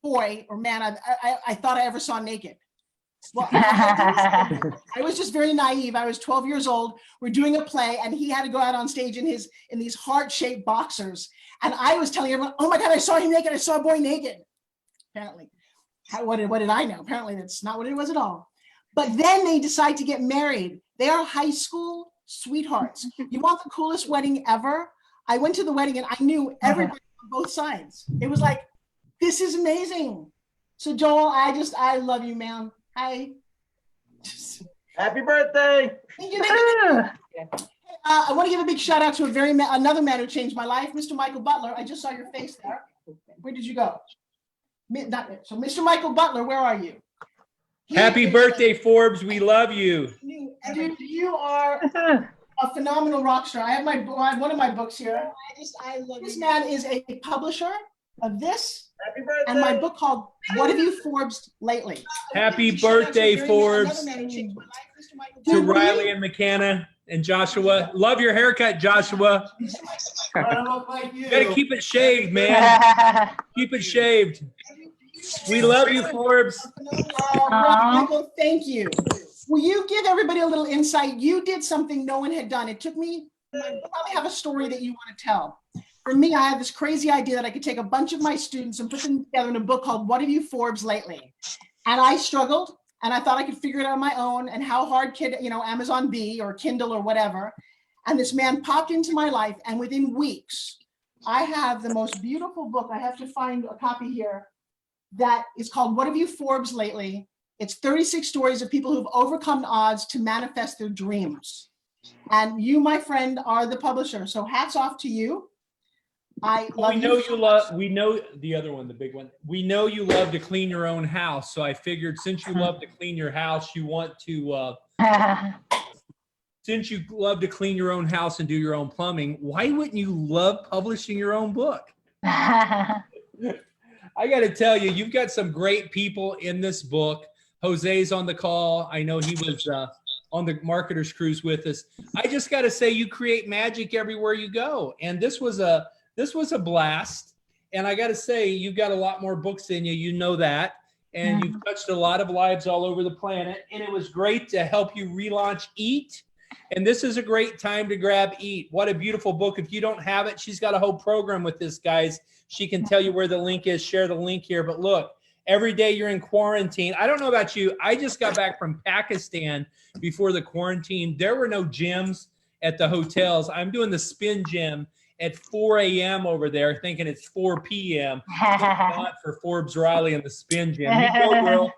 boy or man I thought I ever saw naked. Well, I was just very naive. I was 12 years old. We're doing a play, and he had to go out on stage in these heart-shaped boxers. And I was telling everyone, "Oh my God, I saw him naked. I saw a boy naked." Apparently, what did I know? Apparently, that's not what it was at all. But then they decide to get married. They are high school sweethearts. You want the coolest wedding ever? I went to the wedding, and I knew everybody on both sides. It was like, this is amazing. So Joel, I love you, man. Hi. Happy birthday. Thank you. I want to give a big shout out to another man who changed my life, Mr. Michael Butler. I just saw your face there. Where did you go? So Mr. Michael Butler, where are you? Happy birthday, Forbes. We love you. Dude, you are a phenomenal rock star. I have one of my books here. I love this man is a publisher of this and my book called "What Have You Forbes Lately?" Happy birthday, Forbes. To Riley and McKenna and Joshua. Love your haircut, Joshua. You gotta keep it shaved, man. Keep it shaved. We love you, Forbes. Michael, thank you. Will you give everybody a little insight? You did something no one had done. It took me, you probably have a story that you want to tell. For me, I had this crazy idea that I could take a bunch of my students and put them together in a book called "What Have You Forbes Lately?" And I struggled, and I thought I could figure it out on my own, and how hard could, Amazon be, or Kindle or whatever. And this man popped into my life, and within weeks, I have the most beautiful book. I have to find a copy here. That is called "What Have You Forbes Lately?" It's 36 stories of people who've overcome odds to manifest their dreams. And you, my friend, are the publisher. So hats off to you. We know the other one, the big one. We know you love to clean your own house. So I figured since you love to clean your house, you want to since you love to clean your own house and do your own plumbing, why wouldn't you love publishing your own book? I got to tell you, you've got some great people in this book. Jose's on the call. I know he was on the marketers cruise with us. I just got to say, you create magic everywhere you go. And this was a blast. And I got to say, you've got a lot more books in you. You know that. And you've touched a lot of lives all over the planet. And it was great to help you relaunch Eat. And this is a great time to grab Eat. What a beautiful book. If you don't have it, she's got a whole program with this, guys. She can tell you where the link is. Share the link here. But look, every day you're in quarantine. I don't know about you. I just got back from Pakistan before the quarantine. There were no gyms at the hotels. I'm doing the spin gym at 4 a.m. over there, thinking it's 4 p.m. Not for Forbes Riley and the spin gym. You go, girl.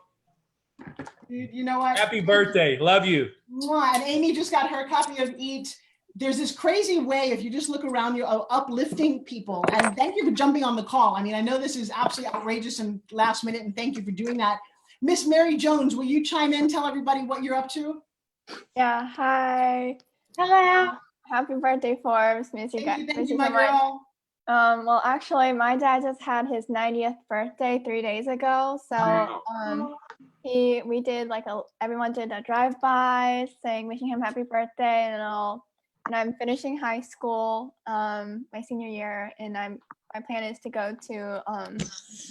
You know what? Happy birthday. Love you. Mwah. And Amy just got her copy of Eat. There's this crazy way, if you just look around you, of uplifting people. And thank you for jumping on the call. I mean, I know this is absolutely outrageous and last minute, and thank you for doing that. Miss Mary Jones, will you chime in, tell everybody what you're up to? Yeah, hi. Hello. Happy birthday, Forbes. Miss you guys. Thank you, my girl. Well, actually, my dad just had his 90th birthday 3 days ago. So we did everyone did a drive-by saying, wishing him happy birthday and all. And I'm finishing high school, my senior year, and my plan is to go to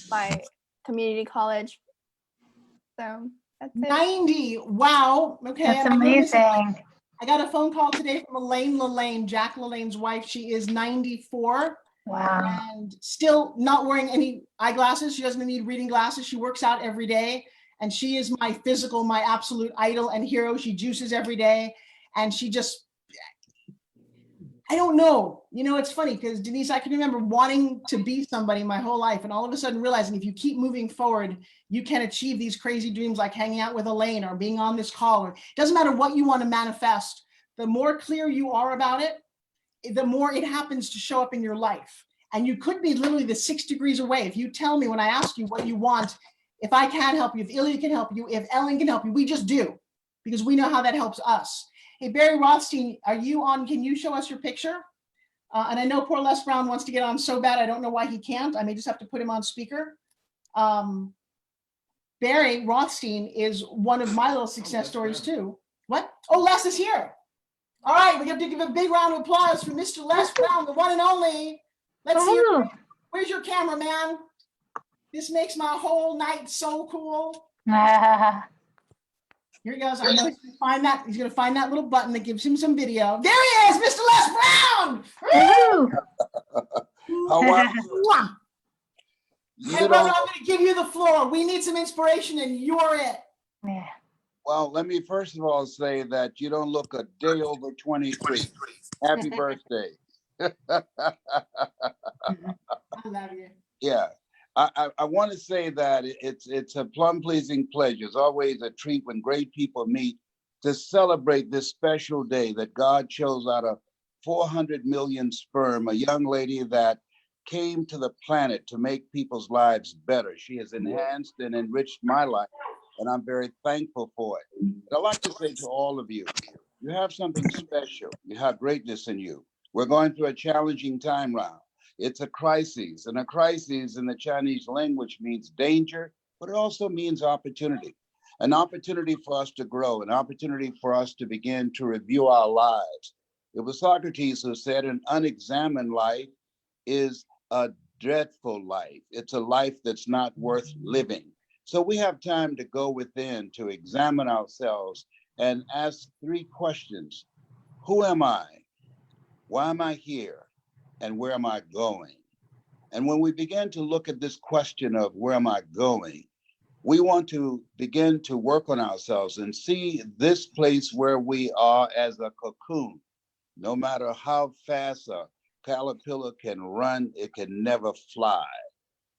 my community college. So that's it. 90. Wow. Okay. That's amazing. I got a phone call today from Elaine Lalanne, Jack Lalanne's wife. She is 94. Wow. And still not wearing any eyeglasses. She doesn't need reading glasses. She works out every day. And she is my absolute idol and hero. She juices every day. And she just, I don't know. You know, it's funny because Denise, I can remember wanting to be somebody my whole life and all of a sudden realizing if you keep moving forward, you can achieve these crazy dreams like hanging out with Elaine or being on this call. Or it doesn't matter what you want to manifest. The more clear you are about it, the more it happens to show up in your life. And you could be literally the 6 degrees away. If you tell me when I ask you what you want, if I can help you, if Ilya can help you, if Ellen can help you, we just do because we know how that helps us. Hey, Barry Rothstein, are you on? Can you show us your picture? And I know poor Les Brown wants to get on so bad. I don't know why he can't. I may just have to put him on speaker. Barry Rothstein is one of my little success stories too. What? Oh, Les is here. All right, we have to give a big round of applause for Mr. Les Brown, the one and only. Let's see. Where's your camera, man? This makes my whole night so cool. Here he goes. I know he's gonna find that. He's gonna find that little button that gives him some video. There he is, Mr. Les Brown. How are you? Hey, brother, I'm gonna give you the floor. We need some inspiration, and you're it. Yeah. Well, let me first of all say that you don't look a day over 23. Happy birthday. I love you. Yeah. I want to say that it's a plum-pleasing pleasure. It's always a treat when great people meet to celebrate this special day that God chose out of 400 million sperm, a young lady that came to the planet to make people's lives better. She has enhanced and enriched my life, and I'm very thankful for it. But I'd like to say to all of you, you have something special. You have greatness in you. We're going through a challenging time now. It's a crisis, and a crisis in the Chinese language means danger, but it also means opportunity. An opportunity for us to grow, an opportunity for us to begin to review our lives. It was Socrates who said an unexamined life is a dreadful life. It's a life that's not worth living. So we have time to go within, to examine ourselves and ask 3 questions. Who am I? Why am I here? And where am I going? And when we begin to look at this question of where am I going, we want to begin to work on ourselves and see this place where we are as a cocoon. No matter how fast a caterpillar can run, it can never fly.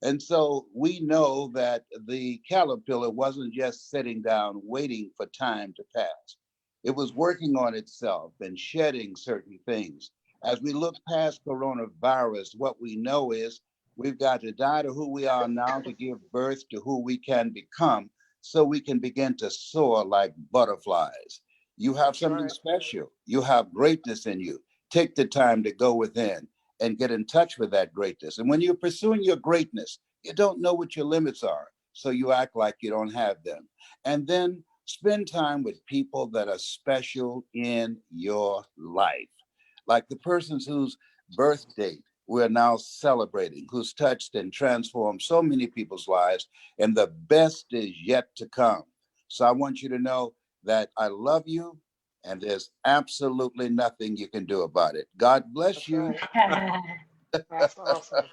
And so we know that the caterpillar wasn't just sitting down waiting for time to pass. It was working on itself and shedding certain things. As we look past coronavirus, what we know is we've got to die to who we are now to give birth to who we can become so we can begin to soar like butterflies. You have something special. You have greatness in you. Take the time to go within and get in touch with that greatness. And when you're pursuing your greatness, you don't know what your limits are. So you act like you don't have them. And then spend time with people that are special in your life. Like the persons whose birth date we're now celebrating, who's touched and transformed so many people's lives, and the best is yet to come. So I want you to know that I love you, and there's absolutely nothing you can do about it. God bless you. That's awesome.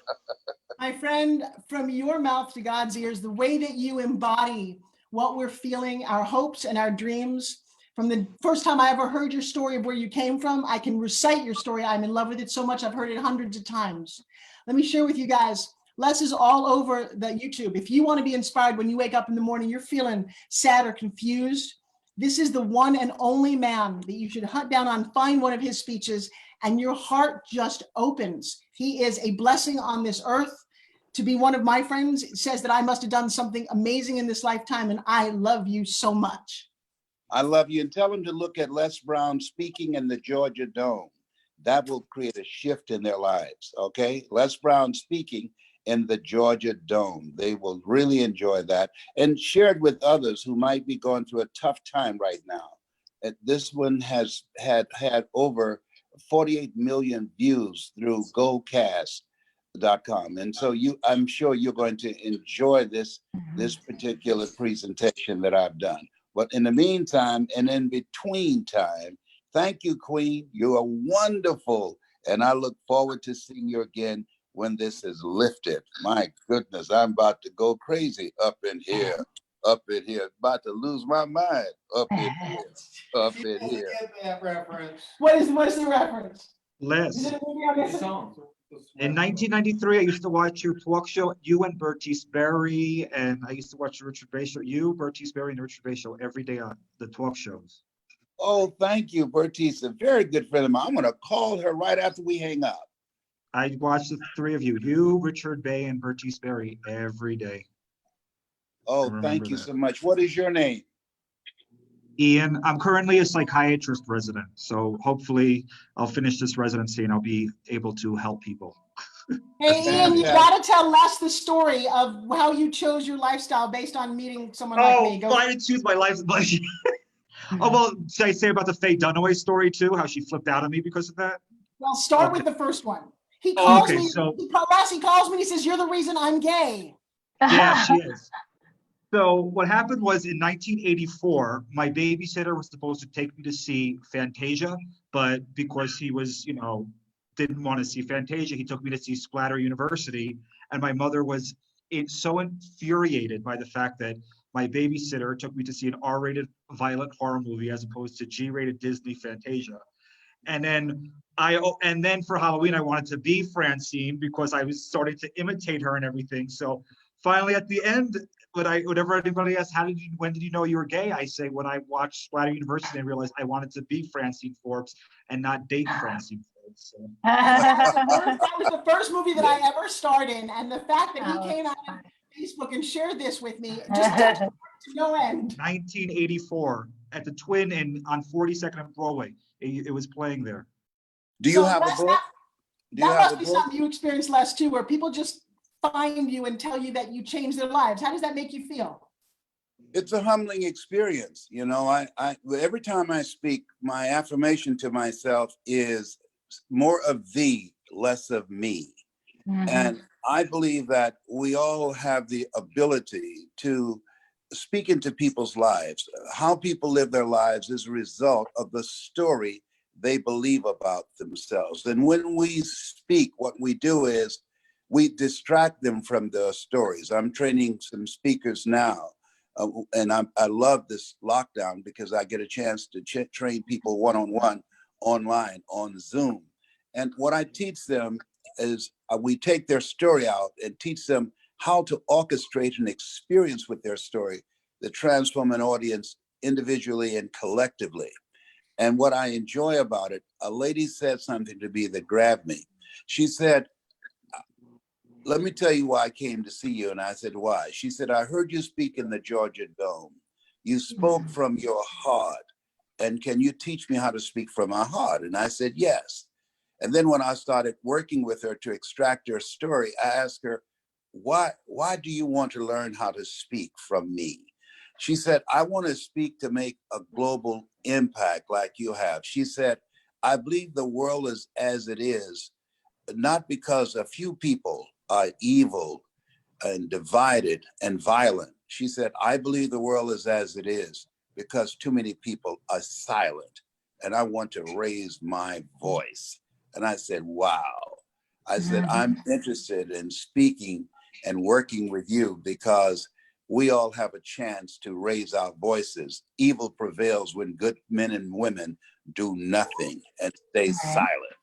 My friend, from your mouth to God's ears, the way that you embody what we're feeling, our hopes and our dreams. From the first time I ever heard your story of where you came from, I can recite your story. I'm in love with it so much. I've heard it hundreds of times. Let me share with you guys. Les is all over the YouTube. If you want to be inspired when you wake up in the morning, you're feeling sad or confused, this is the one and only man that you should hunt down on, find one of his speeches, and your heart just opens. He is a blessing on this earth. To be one of my friends, it says that I must have done something amazing in this lifetime, and I love you so much. I love you. And tell them to look at Les Brown speaking in the Georgia Dome. That will create a shift in their lives, okay? Les Brown speaking in the Georgia Dome. They will really enjoy that. And share it with others who might be going through a tough time right now. This one has had over 48 million views through GoCast.com. And so I'm sure you're going to enjoy this particular presentation that I've done. But in the meantime, and in between time, thank you, Queen. You are wonderful. And I look forward to seeing you again when this is lifted. My goodness, I'm about to go crazy up in here, about to lose my mind up in here, up in here. Get that reference. What's the reference? Les, Is it a movie on this? in 1993, I used to watch your talk show, you and Bertice Berry, and I used to watch the Richard Bay show, you, Bertice Berry, and the Richard Bay show every day on the talk shows. Oh, thank you, Bertice, a very good friend of mine. I'm going to call her right after we hang up. I watch the three of you, Richard Bay, and Bertice Berry every day. Oh, thank you so much. What is your name? Ian, I'm currently a psychiatrist resident, so hopefully I'll finish this residency and I'll be able to help people. Hey, Ian, you gotta tell Les the story of how you chose your lifestyle based on meeting someone like me. Well, I didn't choose my life. Oh, well, should I say about the Faye Dunaway story too? How she flipped out on me because of that? Well, start with the first one. He calls me, so he calls me and he says, "You're the reason I'm gay." yeah, she is. So what happened was in 1984, my babysitter was supposed to take me to see Fantasia, but because he was, didn't want to see Fantasia, he took me to see Splatter University. And my mother was so infuriated by the fact that my babysitter took me to see an R-rated violent horror movie as opposed to G-rated Disney Fantasia. And then for Halloween, I wanted to be Francine because I was starting to imitate her and everything. So finally at the end, whenever anybody asks, when did you know you were gay? I say, when I watched Splatter University, I realized I wanted to be Francine Forbes and not date Francine Forbes. So. That was the first movie that I ever starred in. And the fact that he came out on Facebook and shared this with me just touched my heart to no end. 1984 at the Twin on 42nd and Broadway. It was playing there. Do you have a book? That must be something you experienced, Les, too, where people just find you and tell you that you changed their lives. How does that make you feel? It's a humbling experience. Every time I speak, my affirmation to myself is more of thee, less of me. Mm-hmm. And I believe that we all have the ability to speak into people's lives. How people live their lives is a result of the story they believe about themselves. And when we speak, what we do is we distract them from the stories. I'm training some speakers now, and I love this lockdown because I get a chance to train people one-on-one online on Zoom. And what I teach them is we take their story out and teach them how to orchestrate an experience with their story that transform an audience individually and collectively. And what I enjoy about it, a lady said something to me that grabbed me. She said, "Let me tell you why I came to see you." And I said, "Why?" She said, "I heard you speak in the Georgia Dome. You spoke from your heart. and can you teach me how to speak from my heart? And I said, yes. And then when I started working with her to extract her story, I asked her, why do you want to learn how to speak from me? She said, I want to speak to make a global impact like you have. She said, I believe the world is as it is, not because a few people are evil and divided and violent. She said, I believe the world is as it is because too many people are silent, and I want to raise my voice. And I said, wow. I said, I'm interested in speaking and working with you because we all have a chance to raise our voices. Evil prevails when good men and women do nothing and stay silent.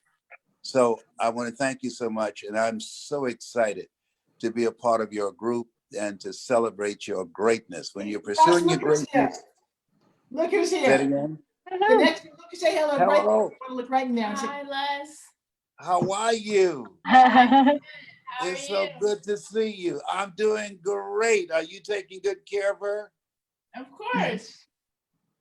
So I want to thank you so much. And I'm so excited to be a part of your group and to celebrate your greatness. When you're pursuing your greatness. Look who's Say it here. again. The next, look, say hello. Right, Hello. look right in there. And say, Hi, Les. How are you? It's so good to see you. I'm doing great. Are you taking good care of her? of course.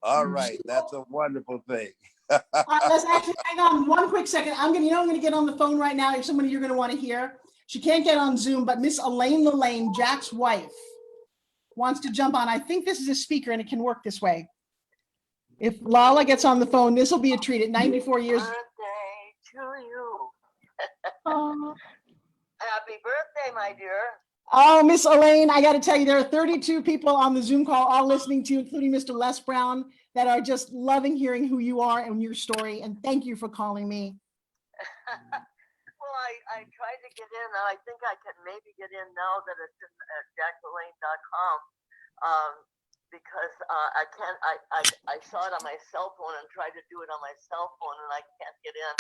All right. That's a wonderful thing. Let's actually hang on one quick second. I'm gonna get on the phone right now. If somebody you're gonna want to hear. She can't get on Zoom, but Miss Elaine Lalanne, Jack's wife, wants to jump on. I think this is a speaker and it can work this way. If Lala gets on the phone, this will be a treat at 94 years. Birthday to you. Oh, Happy birthday, my dear. Oh, Miss Elaine, I got to tell you, there are 32 people on the Zoom call, all listening to you, including Mr. Les Brown, that are just loving hearing who you are and your story. And thank you for calling me. Well, I tried to get in. I think I can maybe get in now that it's at jacklelaine.com because I can't. I saw it on my cell phone and tried to do it on my cell phone and I can't get in.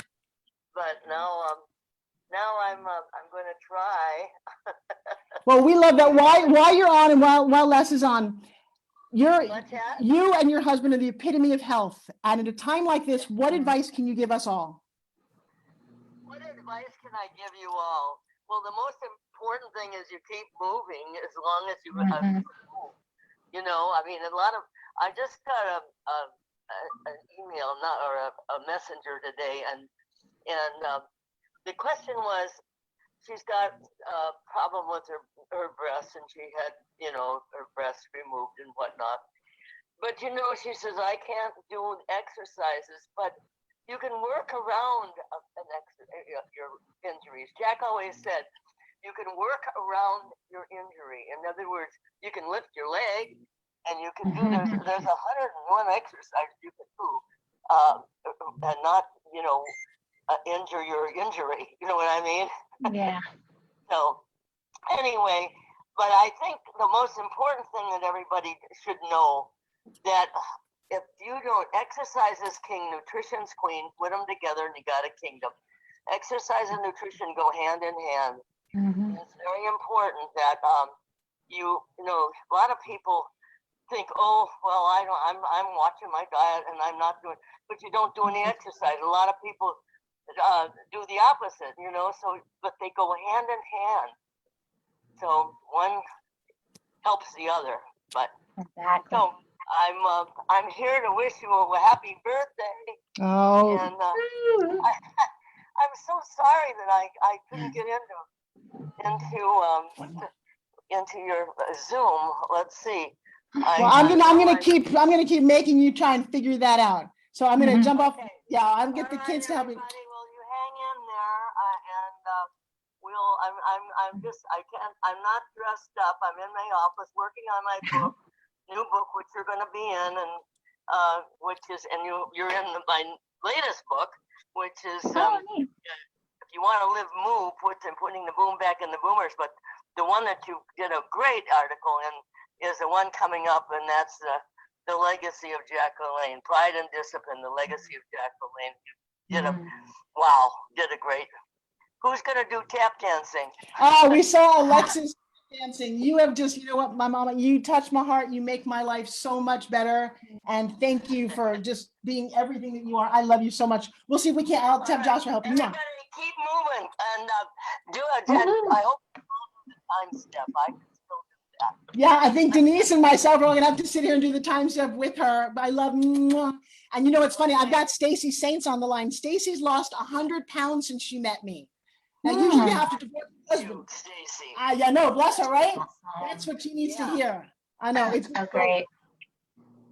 But now I'm going to try. Well, we love that. While you're on and while Les is on, you and your husband are the epitome of health. And at a time like this, what advice can you give us all? What advice can I give you all? Well, the most important thing is you keep moving as long as you have to move. You know, I mean, I just got an email, a messenger today, and the question was, she's got a problem with her breasts, and she had, her breasts removed and whatnot. But, she says, I can't do exercises, but you can work around your injuries. Jack always said, you can work around your injury. In other words, you can lift your leg, and you can do, there's 101 exercises you can do, and not, injure your injury. You know what I mean? Yeah. So anyway, but I think the most important thing that everybody should know that if you don't, exercise is king, nutrition's queen, put them together and you got a kingdom. Exercise and nutrition go hand in hand. It's very important that a lot of people think, oh, well, I'm watching my diet and I'm not doing, but you don't do any exercise. A lot of people do the opposite, so, but they go hand in hand. So one helps the other, but exactly. So I'm here to wish you a happy birthday. Oh. And I'm so sorry that I couldn't get into your Zoom. Let's see. Well, I'm gonna keep making you try and figure that out. So I'm gonna jump off. Yeah, I'm gonna get the kids to help me. Well, you hang in there, and I'm not dressed up. I'm in my office working on my book, new book, which you're going to be in, and you're in my latest book, which is if you want to live, move, putting the boom back in the boomers. But the one that you did a great article in is the one coming up, and that's the legacy of Jack Lalanne, Pride and Discipline, the legacy of Jack Lalanne. Did a great. Who's gonna do tap dancing? Oh, we saw Alexis dancing. You have just, you know what, my mama, you touch my heart. You make my life so much better. And thank you for just being everything that you are. I love you so much. We'll see if we can't. I'll have Joshua help you. Everybody keep moving and do it. I hope you follow the time step. I can still do Yeah, I think Denise and myself are gonna have to sit here and do the time step with her. But I love, mwah. And you know what's funny? I've got Stacy Saints on the line. Stacy's lost 100 pounds since she met me. Now, usually you have to divorce your husband. Yeah, no, bless her, right? That's what she needs to hear. I know. It's so great.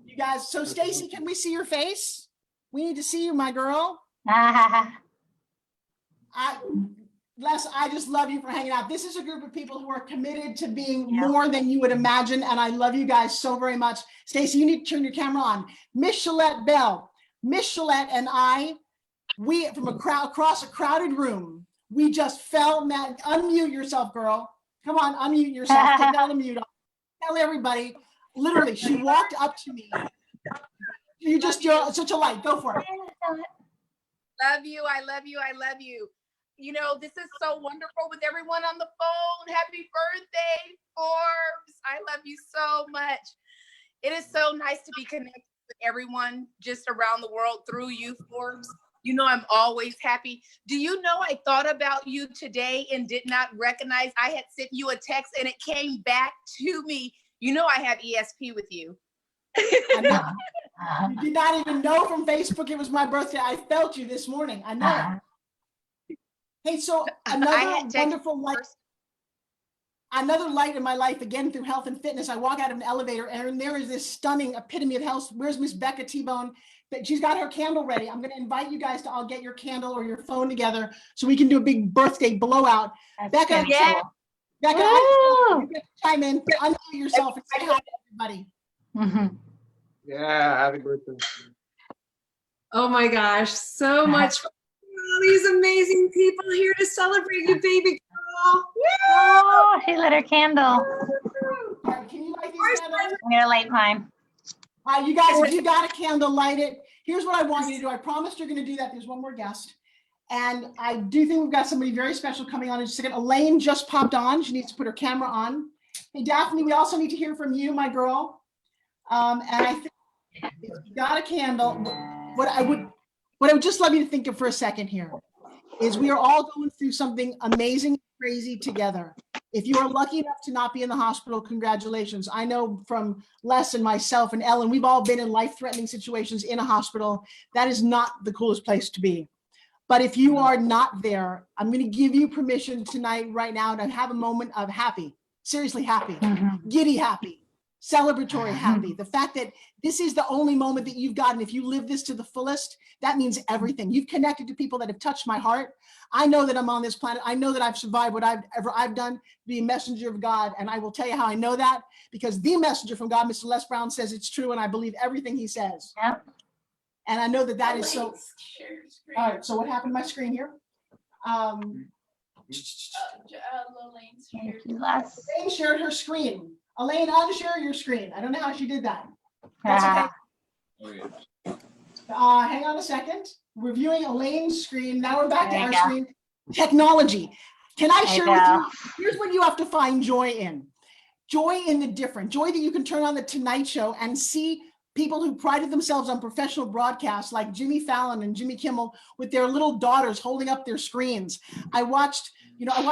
You guys, so Stacy, can we see your face? We need to see you, my girl. Les, I just love you for hanging out. This is a group of people who are committed to being more than you would imagine, and I love you guys so very much. Stacy, you need to turn your camera on. Miss Shalette Bell, Miss Shalette and I, we from across a crowded room, we just fell. Matt, unmute yourself, girl. Come on, unmute yourself. Take that mute off. Tell everybody. Literally, she walked up to me. You're such a light. Go for it. Love you. I love you. I love you. You know, this is so wonderful with everyone on the phone. Happy birthday, Forbes. I love you so much. It is so nice to be connected with everyone just around the world through you, Forbes. You know, I'm always happy. Do you know I thought about you today and did not recognize I had sent you a text and it came back to me. You know, I have ESP with you. I know. You did not even know from Facebook it was my birthday. I felt you this morning. I know. Hey, so another wonderful light. Another light in my life, again, through health and fitness. I walk out of an elevator and there is this stunning epitome of health. Where's Miss Becca T-Bone? She's got her candle ready. I'm going to invite you guys to all get your candle or your phone together so we can do a big birthday blowout. Becca, yeah. Becca, you get to chime in, unmute yourself and say hi to everybody. Yeah, happy birthday. Oh my gosh, so much fun. All these amazing people here to celebrate you, baby girl. Oh, she lit her candle. Can you light these candles? I'm gonna light mine. You guys, if you got a candle, light it. Here's what I want you to do. I promised you're going to do that. There's one more guest. And I do think we've got somebody very special coming on in just a second. Elaine just popped on. She needs to put her camera on. Hey, Daphne, we also need to hear from you, my girl. And I think if you got a candle, what I would just love you to think of for a second here is we are all going through something amazing, crazy together. If you are lucky enough to not be in the hospital, congratulations. I know from Les and myself and Ellen, we've all been in life-threatening situations in a hospital. That is not the coolest place to be. But if you are not there, I'm going to give you permission tonight, right now, to have a moment of happy, seriously happy, giddy happy, celebratory happy. The fact that this is the only moment that you've gotten. If you live this to the fullest, that means everything. You've connected to people that have touched my heart. I know that I'm on this planet. I know that I've survived what I've done to be a messenger of God. And I will tell you how I know that, because the messenger from God, Mr. Les Brown, says it's true. And I believe everything he says. Yep. And I know that that is so. All right. So what happened to my screen here? Lane shared her screen. Elaine, unshare your screen. I don't know how she did that. That's okay. Hang on a second. We're viewing Elaine's screen. Now we're back to our screen. Technology. Can I share with you? Here's what you have to find joy in. Joy in the different. Joy that you can turn on the Tonight Show and see people who prided themselves on professional broadcasts like Jimmy Fallon and Jimmy Kimmel with their little daughters holding up their screens. I watched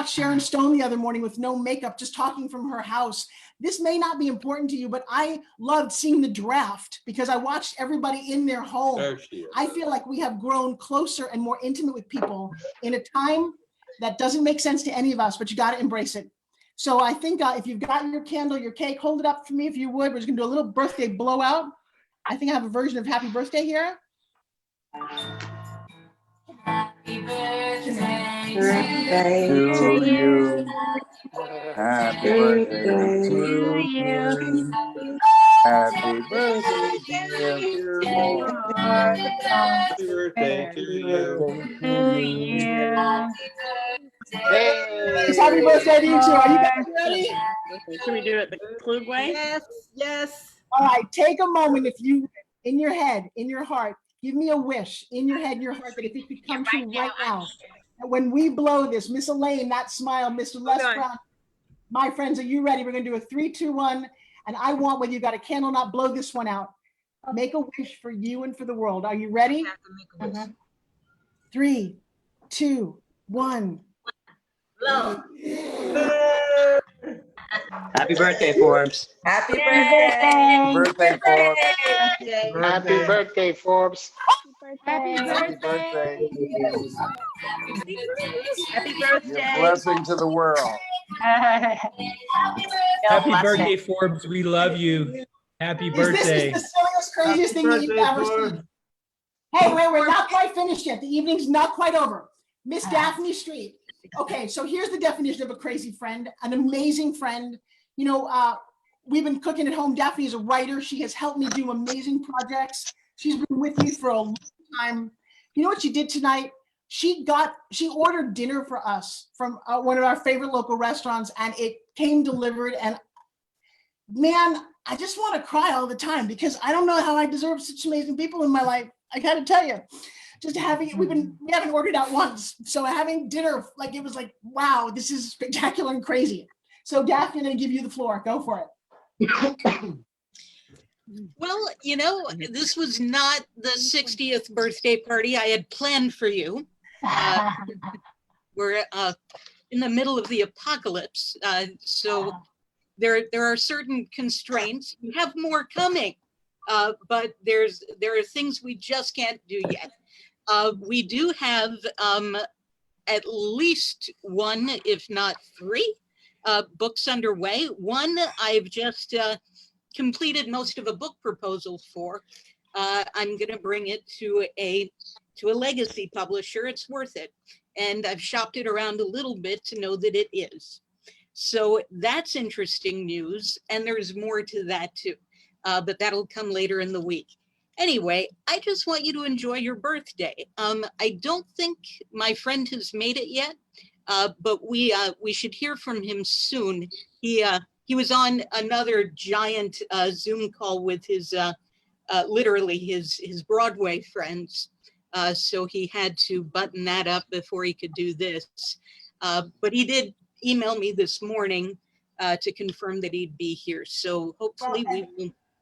Sharon Stone the other morning with no makeup, just talking from her house. This may not be important to you, but I loved seeing the draft because I watched everybody in their home. I feel like we have grown closer and more intimate with people in a time that doesn't make sense to any of us, but you got to embrace it. So I think if you've got your candle, your cake, hold it up for me if you would. We're just gonna do a little birthday blowout. I think I have a version of Happy Birthday here. Happy birthday to you. Happy birthday to you. Happy birthday, dear Forbes. Happy birthday to you. Hey. Happy birthday to you too. Are you guys ready? Should we do it the Klug way? Yes, yes. All right, take a moment if you, in your head, in your heart, give me a wish in your head, in your heart, that if it could come true right now. And when we blow this, Miss Elaine, that smile, Mr. Les Brown, my friends, are you ready? We're gonna do a 3, 2, 1. And I want, whether you got a candle or not, blow this one out. Make a wish for you and for the world. Are you ready? 3, 2, 1. Blow. Happy birthday, Forbes. Happy Happy birthday. Birthday, Forbes. Happy birthday, Forbes. Happy Happy birthday. Happy You're a birthday. blessing to the world. Happy birthday, Forbes. We love you. Happy birthday. This is the silliest, craziest thing that you've ever seen. Hey, wait, we're not quite finished yet. The evening's not quite over. Miss Daphne Street. Okay, so here's the definition of a crazy friend, an amazing friend. You know, we've been cooking at home. Daphne is a writer. She has helped me do amazing projects. She's been with me for a long time. You know what she did tonight? She ordered dinner for us from one of our favorite local restaurants, and it came delivered. And man, I just want to cry all the time because I don't know how I deserve such amazing people in my life. I got to tell you, just having we haven't ordered out once, so having dinner, like, it was like, wow, this is spectacular and crazy. So Daphne, I'm going to give you the floor. Go for it. Well, you know, this was not the 60th birthday party I had planned for you. We're in the middle of the apocalypse, so there are certain constraints. We have more coming, but there are things we just can't do yet. We do have at least one, if not three, books underway. One I've just completed most of a book proposal for. I'm going to bring it to a legacy publisher. It's worth it. And I've shopped it around a little bit to know that it is. So that's interesting news. And there's more to that too, but that'll come later in the week. Anyway, I just want you to enjoy your birthday. I don't think my friend has made it yet, but we should hear from him soon. He was on another giant Zoom call with his, literally his Broadway friends. So he had to button that up before he could do this. But he did email me this morning to confirm that he'd be here. So hopefully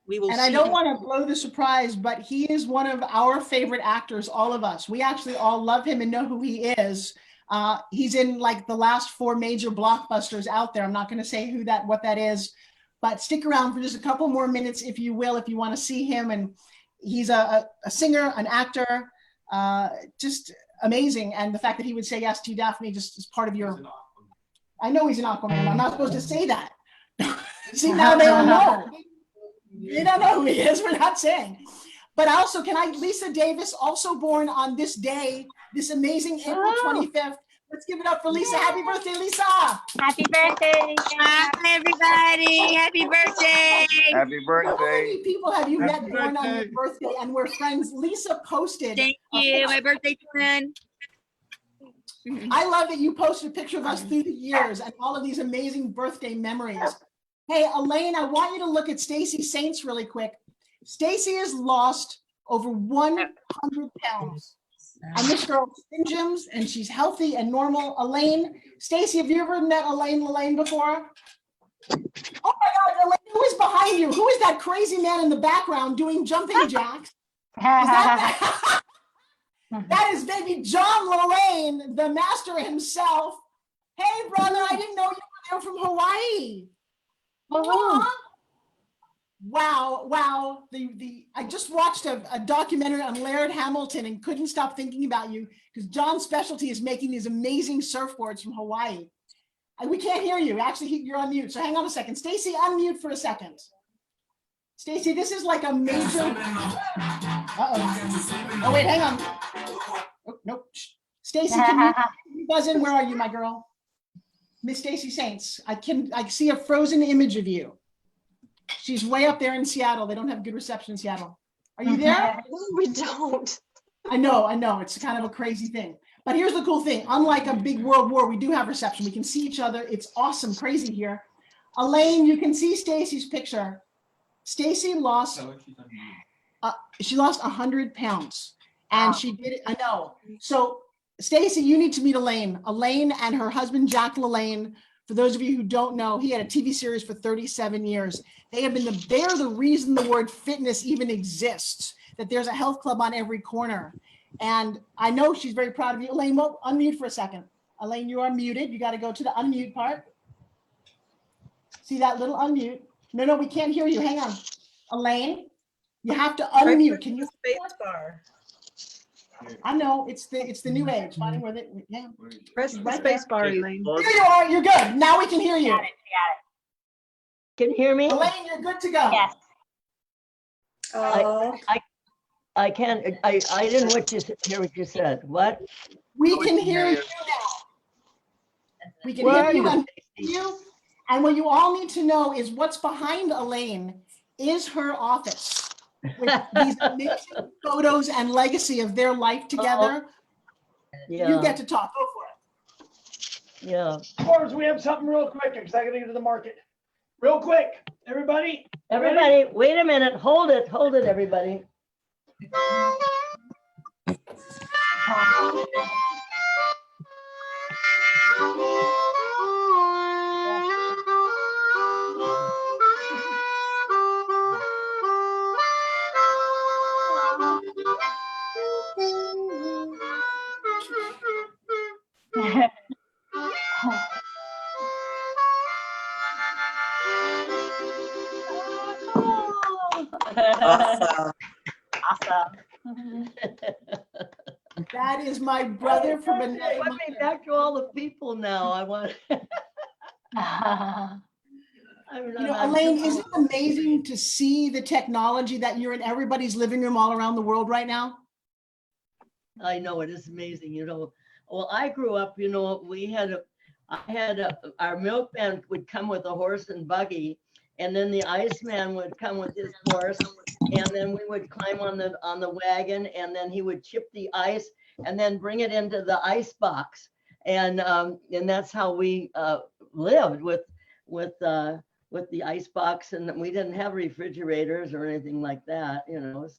we will And see I don't him. want to blow the surprise, but he is one of our favorite actors, all of us. We actually all love him and know who he is. He's in like the last 4 major blockbusters out there. I'm not going to say what that is, but stick around for just a couple more minutes, if you will, if you want to see him. And he's a singer, an actor, just amazing. And the fact that he would say yes to you, Daphne, just is part of your. I know he's an AquaMan. I'm not supposed to say that. See, now they don't know. They don't know who he is. We're not saying. But also, Lisa Davis, also born on this day, this amazing April 25th. Let's give it up for Lisa. Happy birthday, Lisa. Happy birthday. Hi, everybody. Happy birthday. Happy birthday. How many people have you met born on your birthday and we're friends? Lisa posted. Thank you. My birthday twin. I love that you posted a picture of us through the years and all of these amazing birthday memories. Hey, Elaine, I want you to look at Stacy Saints really quick. Stacy has lost over 100 pounds. And this girl gyms and she's healthy and normal. Elaine, Stacy, have you ever met Elaine Lalanne before? Oh my God, Elaine, who is behind you? Who is that crazy man in the background doing jumping jacks? That is baby Jon Lalanne, the master himself. Hey, brother, I didn't know you were there from Hawaii. Wow. I just watched a documentary on Laird Hamilton and couldn't stop thinking about you because John's specialty is making these amazing surfboards from Hawaii. We can't hear you. Actually, you're on mute. So hang on a second. Stacy, unmute for a second. Stacy, this is like a major. Uh-oh. Oh, wait, hang on. Oh, nope. Stacy, can you buzz in? Where are you, my girl? Miss Stacy Saints. I see a frozen image of you. She's way up there in Seattle. They don't have good reception in Seattle. Are you there? We don't. I know. It's kind of a crazy thing. But here's the cool thing. Unlike a big world war, we do have reception. We can see each other. It's awesome, crazy here. Elaine, you can see Stacy's picture. Stacy lost, she lost 100 pounds. And she did it, I know. So Stacy, you need to meet Elaine. Elaine and her husband, Jack Lalanne. For those of you who don't know, he had a TV series for 37 years. They are the reason the word fitness even exists, that there's a health club on every corner. And I know she's very proud of you. Elaine, unmute for a second. Elaine, you are muted. You got to go to the unmute part. See that little unmute? No, we can't hear you. Hang on. Elaine, you have to unmute. Can you? Space bar. I know it's the new age. Finding where they, yeah. Press She's the right space there. bar, Elaine. Here you are. You're good. Now we can hear you. Can you hear me? Elaine, you're good to go. Yes. Oh. I can't. I didn't hear what you said. What? We can hear you now. We can Where hear are you you? and you. And what you all need to know is what's behind Elaine is her office with these amazing photos and legacy of their life together. Yeah. You get to talk. Go for it. Yeah. Forbes, we have something real quick because I gotta get to the market. Real quick, everybody. Everybody, wait a minute. Hold it, everybody. Awesome. That is my brother from another Put me back to all the people now. I want. Elaine, isn't it amazing to see the technology that you're in everybody's living room all around the world right now? I know it is amazing. Well, I grew up. Our milkman would come with a horse and buggy, and then the Iceman would come with his horse, and then we would climb on the wagon, and then he would chip the ice and then bring it into the ice box, and that's how we lived with the ice box, and we didn't have refrigerators or anything like that,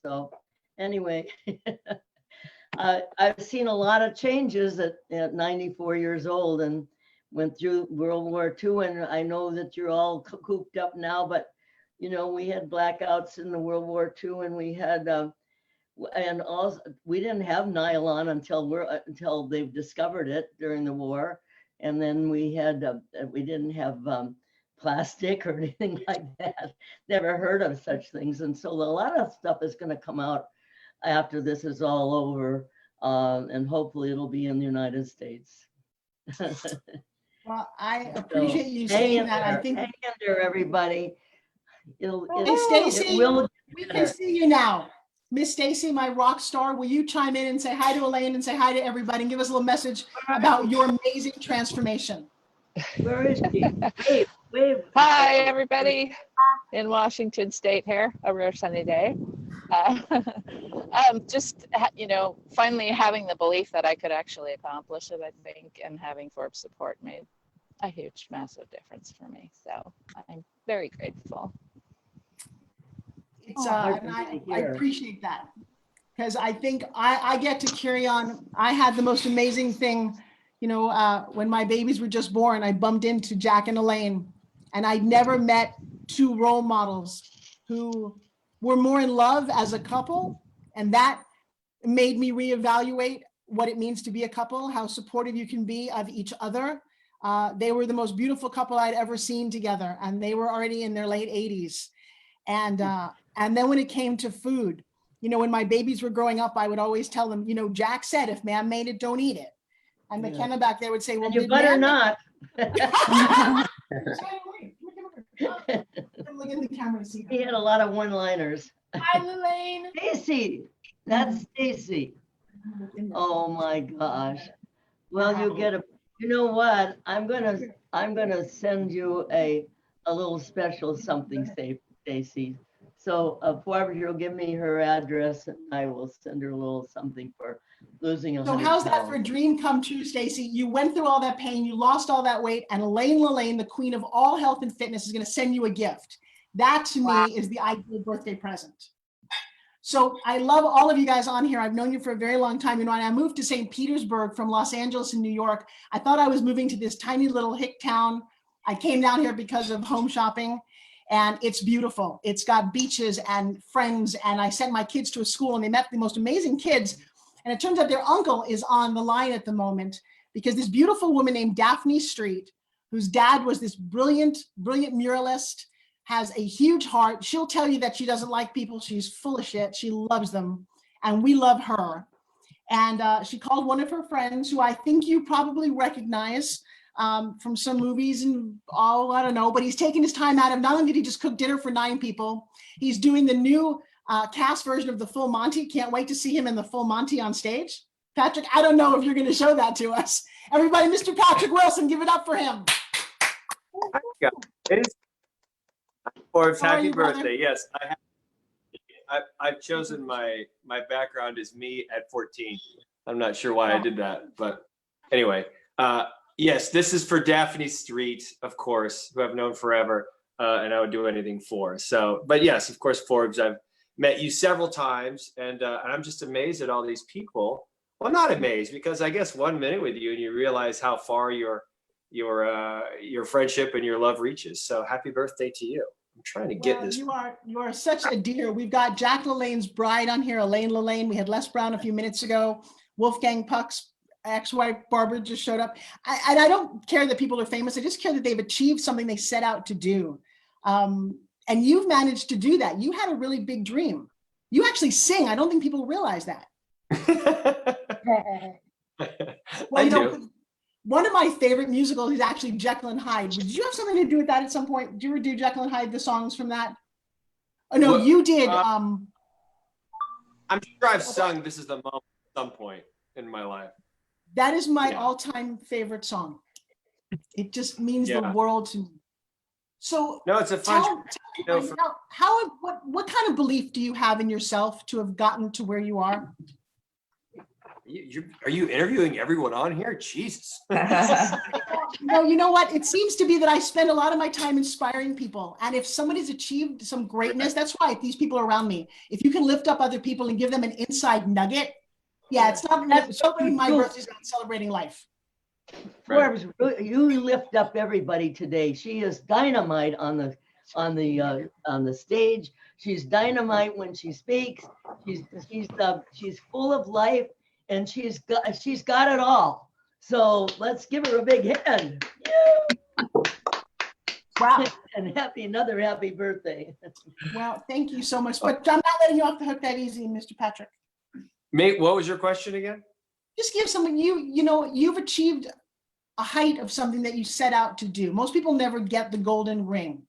So anyway, I've seen a lot of changes at 94 years old, and went through World War II, and I know that you're all cooped up now, but we had blackouts in the World War II, and we had and also we didn't have nylon until they've discovered it during the war, and then we didn't have plastic or anything like that. Never heard of such things, and so a lot of stuff is going to come out after this is all over, and hopefully it'll be in the United States. Well, I appreciate you saying that. I think. Hang in there, everybody. Hey, Stacy, we can see you now. Miss Stacy, my rock star, will you chime in and say hi to Elaine and say hi to everybody and give us a little message about your amazing transformation? Where is she? Wave. Hi, everybody in Washington State here, a rare sunny day. Finally having the belief that I could actually accomplish it, I think, and having Forbes support made a huge, massive difference for me. So I'm very grateful. It's and I appreciate that, because I think I get to carry on. I had the most amazing thing, when my babies were just born, I bumped into Jack and Elaine, and I'd never met two role models who were more in love as a couple, and that made me reevaluate what it means to be a couple, how supportive you can be of each other. They were the most beautiful couple I'd ever seen together, and they were already in their late 80s. And then when it came to food, when my babies were growing up, I would always tell them, Jack said, if man made it, don't eat it. And McKenna back there would say, well, you better not. Look in the camera to see. He had a lot of one-liners. Hi, Elaine. Stacy, that's Stacy. Oh my gosh. Well, you get you know what? I'm gonna send you a little special something, Stacy. So Forbes, you'll give me her address, and I will send her a little something for losing 100 So how's that pounds. for a dream come true, Stacy? You went through all that pain, you lost all that weight, and Elaine Lalanne, the queen of all health and fitness, is going to send you a gift. That to me is the ideal birthday present. So I love all of you guys on here. I've known you for a very long time. And when I moved to St. Petersburg from Los Angeles and New York, I thought I was moving to this tiny little hick town. I came down here because of home shopping, and it's beautiful. It's got beaches and friends, and I sent my kids to a school, and they met the most amazing kids. And it turns out their uncle is on the line at the moment, because this beautiful woman named Daphne Street, whose dad was this brilliant muralist, has a huge heart. She'll tell you that she doesn't like people. She's full of shit. She loves them. And we love her. And she called one of her friends, who I think you probably recognize from some movies and all, I don't know, but he's taking his time out of, not only did he just cook dinner for 9 people, he's doing the new cast version of the Full Monty. Can't wait to see him in the Full Monty on stage. Patrick, I don't know if you're going to show that to us. Everybody, Mr. Patrick Wilson, give it up for him. Forbes, How are happy you, brother? birthday. Yes, I've chosen my background as me at 14. I'm not sure why I did that, but anyway, yes, this is for Daphne Street, of course, who I've known forever, and I would do anything for. So, but yes, of course, Forbes, I've met you several times, and I'm just amazed at all these people. Well, not amazed, because I guess 1 minute with you and you realize how far your friendship and your love reaches. So happy birthday to you. I'm trying to get this. You are such a dear. We've got Jack LaLanne's bride on here, Elaine Lalanne. We had Les Brown a few minutes ago. Wolfgang Puck's ex-wife Barbara just showed up. And I don't care that people are famous. I just care that they've achieved something they set out to do. And you've managed to do that. You had a really big dream. You actually sing. I don't think people realize that. Well, you know, one of my favorite musicals is actually Jekyll and Hyde. Did you have something to do with that at some point? Did you ever do Jekyll and Hyde, the songs from that? Oh, no, Well, you did. I'm sure I've sung This Is the Moment at some point in my life. That is my all-time favorite song. It just means the world to me. So no, it's a fun. What kind of belief do you have in yourself to have gotten to where you are? Are you interviewing everyone on here? Jesus. No, you know what? It seems to be that I spend a lot of my time inspiring people. And if somebody's achieved some greatness, that's why these people are around me. If you can lift up other people and give them an inside nugget, it's not celebrating my birthday, it's not celebrating life. Forbes, you lift up everybody today. She is dynamite on the stage. She's dynamite when she speaks. She's full of life, and she's got it all. So let's give her a big hand. Wow. And another happy birthday. Well, thank you so much. But I'm not letting you off the hook that easy, Mr. Patrick. Mate, what was your question again? Just give something, you've achieved a height of something that you set out to do. Most people never get the golden ring.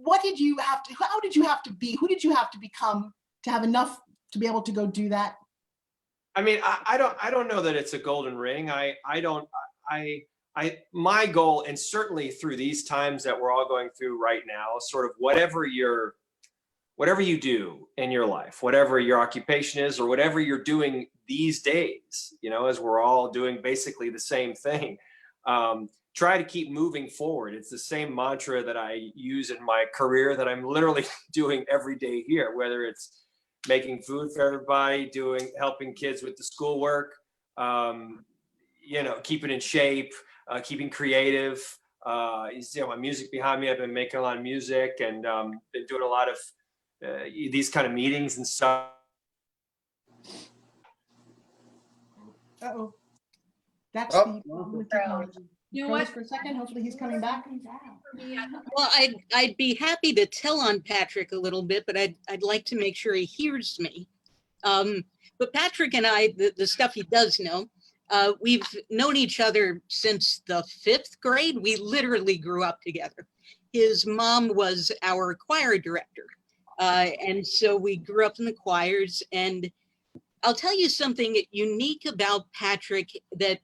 How did you have to be? Who did you have to become to have enough to be able to go do that? I mean, I don't know that it's a golden ring. My goal, and certainly through these times that we're all going through right now, sort of whatever you do in your life, whatever your occupation is, or whatever you're doing these days, as we're all doing basically the same thing, try to keep moving forward. It's the same mantra that I use in my career that I'm literally doing every day here, whether it's making food for everybody, helping kids with the schoolwork, keeping in shape, keeping creative. You see my music behind me. I've been making a lot of music and been doing a lot of these kind of meetings and stuff. Uh-oh. That's the problem with technology. You know what? For a second, hopefully he's coming back. Well, I'd be happy to tell on Patrick a little bit, but I'd like to make sure he hears me. But Patrick and I, the stuff he does know, we've known each other since the 5th grade. We literally grew up together. His mom was our choir director. And so we grew up in the choirs, and I'll tell you something unique about Patrick that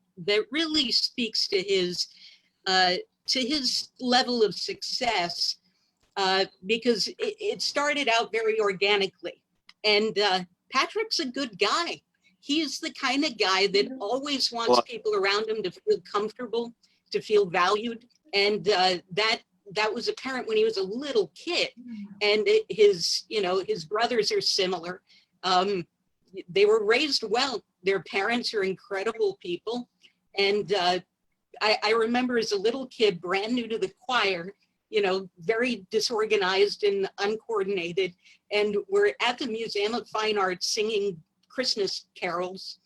really speaks to his level of success, because it started out very organically. And Patrick's a good guy. He's the kind of guy that always wants people around him to feel comfortable, to feel valued. And that was apparent when he was a little kid. And his brothers are similar. They were raised well. Their parents are incredible people. And I remember as a little kid, brand new to the choir, very disorganized and uncoordinated. And we're at the Museum of Fine Arts singing Christmas carols.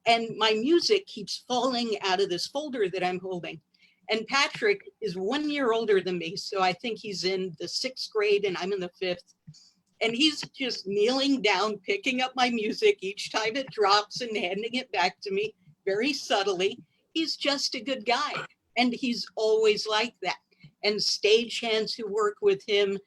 And my music keeps falling out of this folder that I'm holding. And Patrick is 1 year older than me. So I think he's in the 6th grade and I'm in the 5th. And he's just kneeling down, picking up my music each time it drops and handing it back to me very subtly. He's just a good guy. And he's always like that. And stagehands who work with him,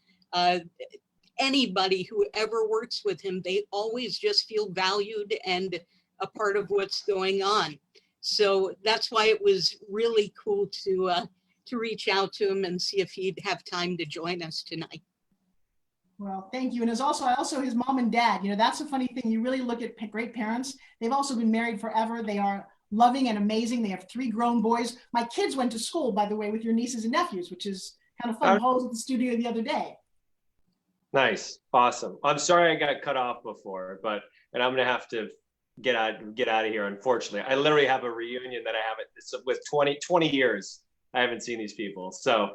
anybody who ever works with him, they always just feel valued and a part of what's going on. So that's why it was really cool to reach out to him and see if he'd have time to join us tonight. Well, thank you. And as also his mom and dad, you know, that's a funny thing. You really look at great parents. They've also been married forever. They are loving and amazing. They have 3 grown boys. My kids went to school, by the way, with your nieces and nephews, which is kind of fun. I was at the studio the other day. Nice. Awesome. I'm sorry I got cut off before, and I'm going to have to get out of here, unfortunately. I literally have a reunion that I haven't, with 20 years, I haven't seen these people. So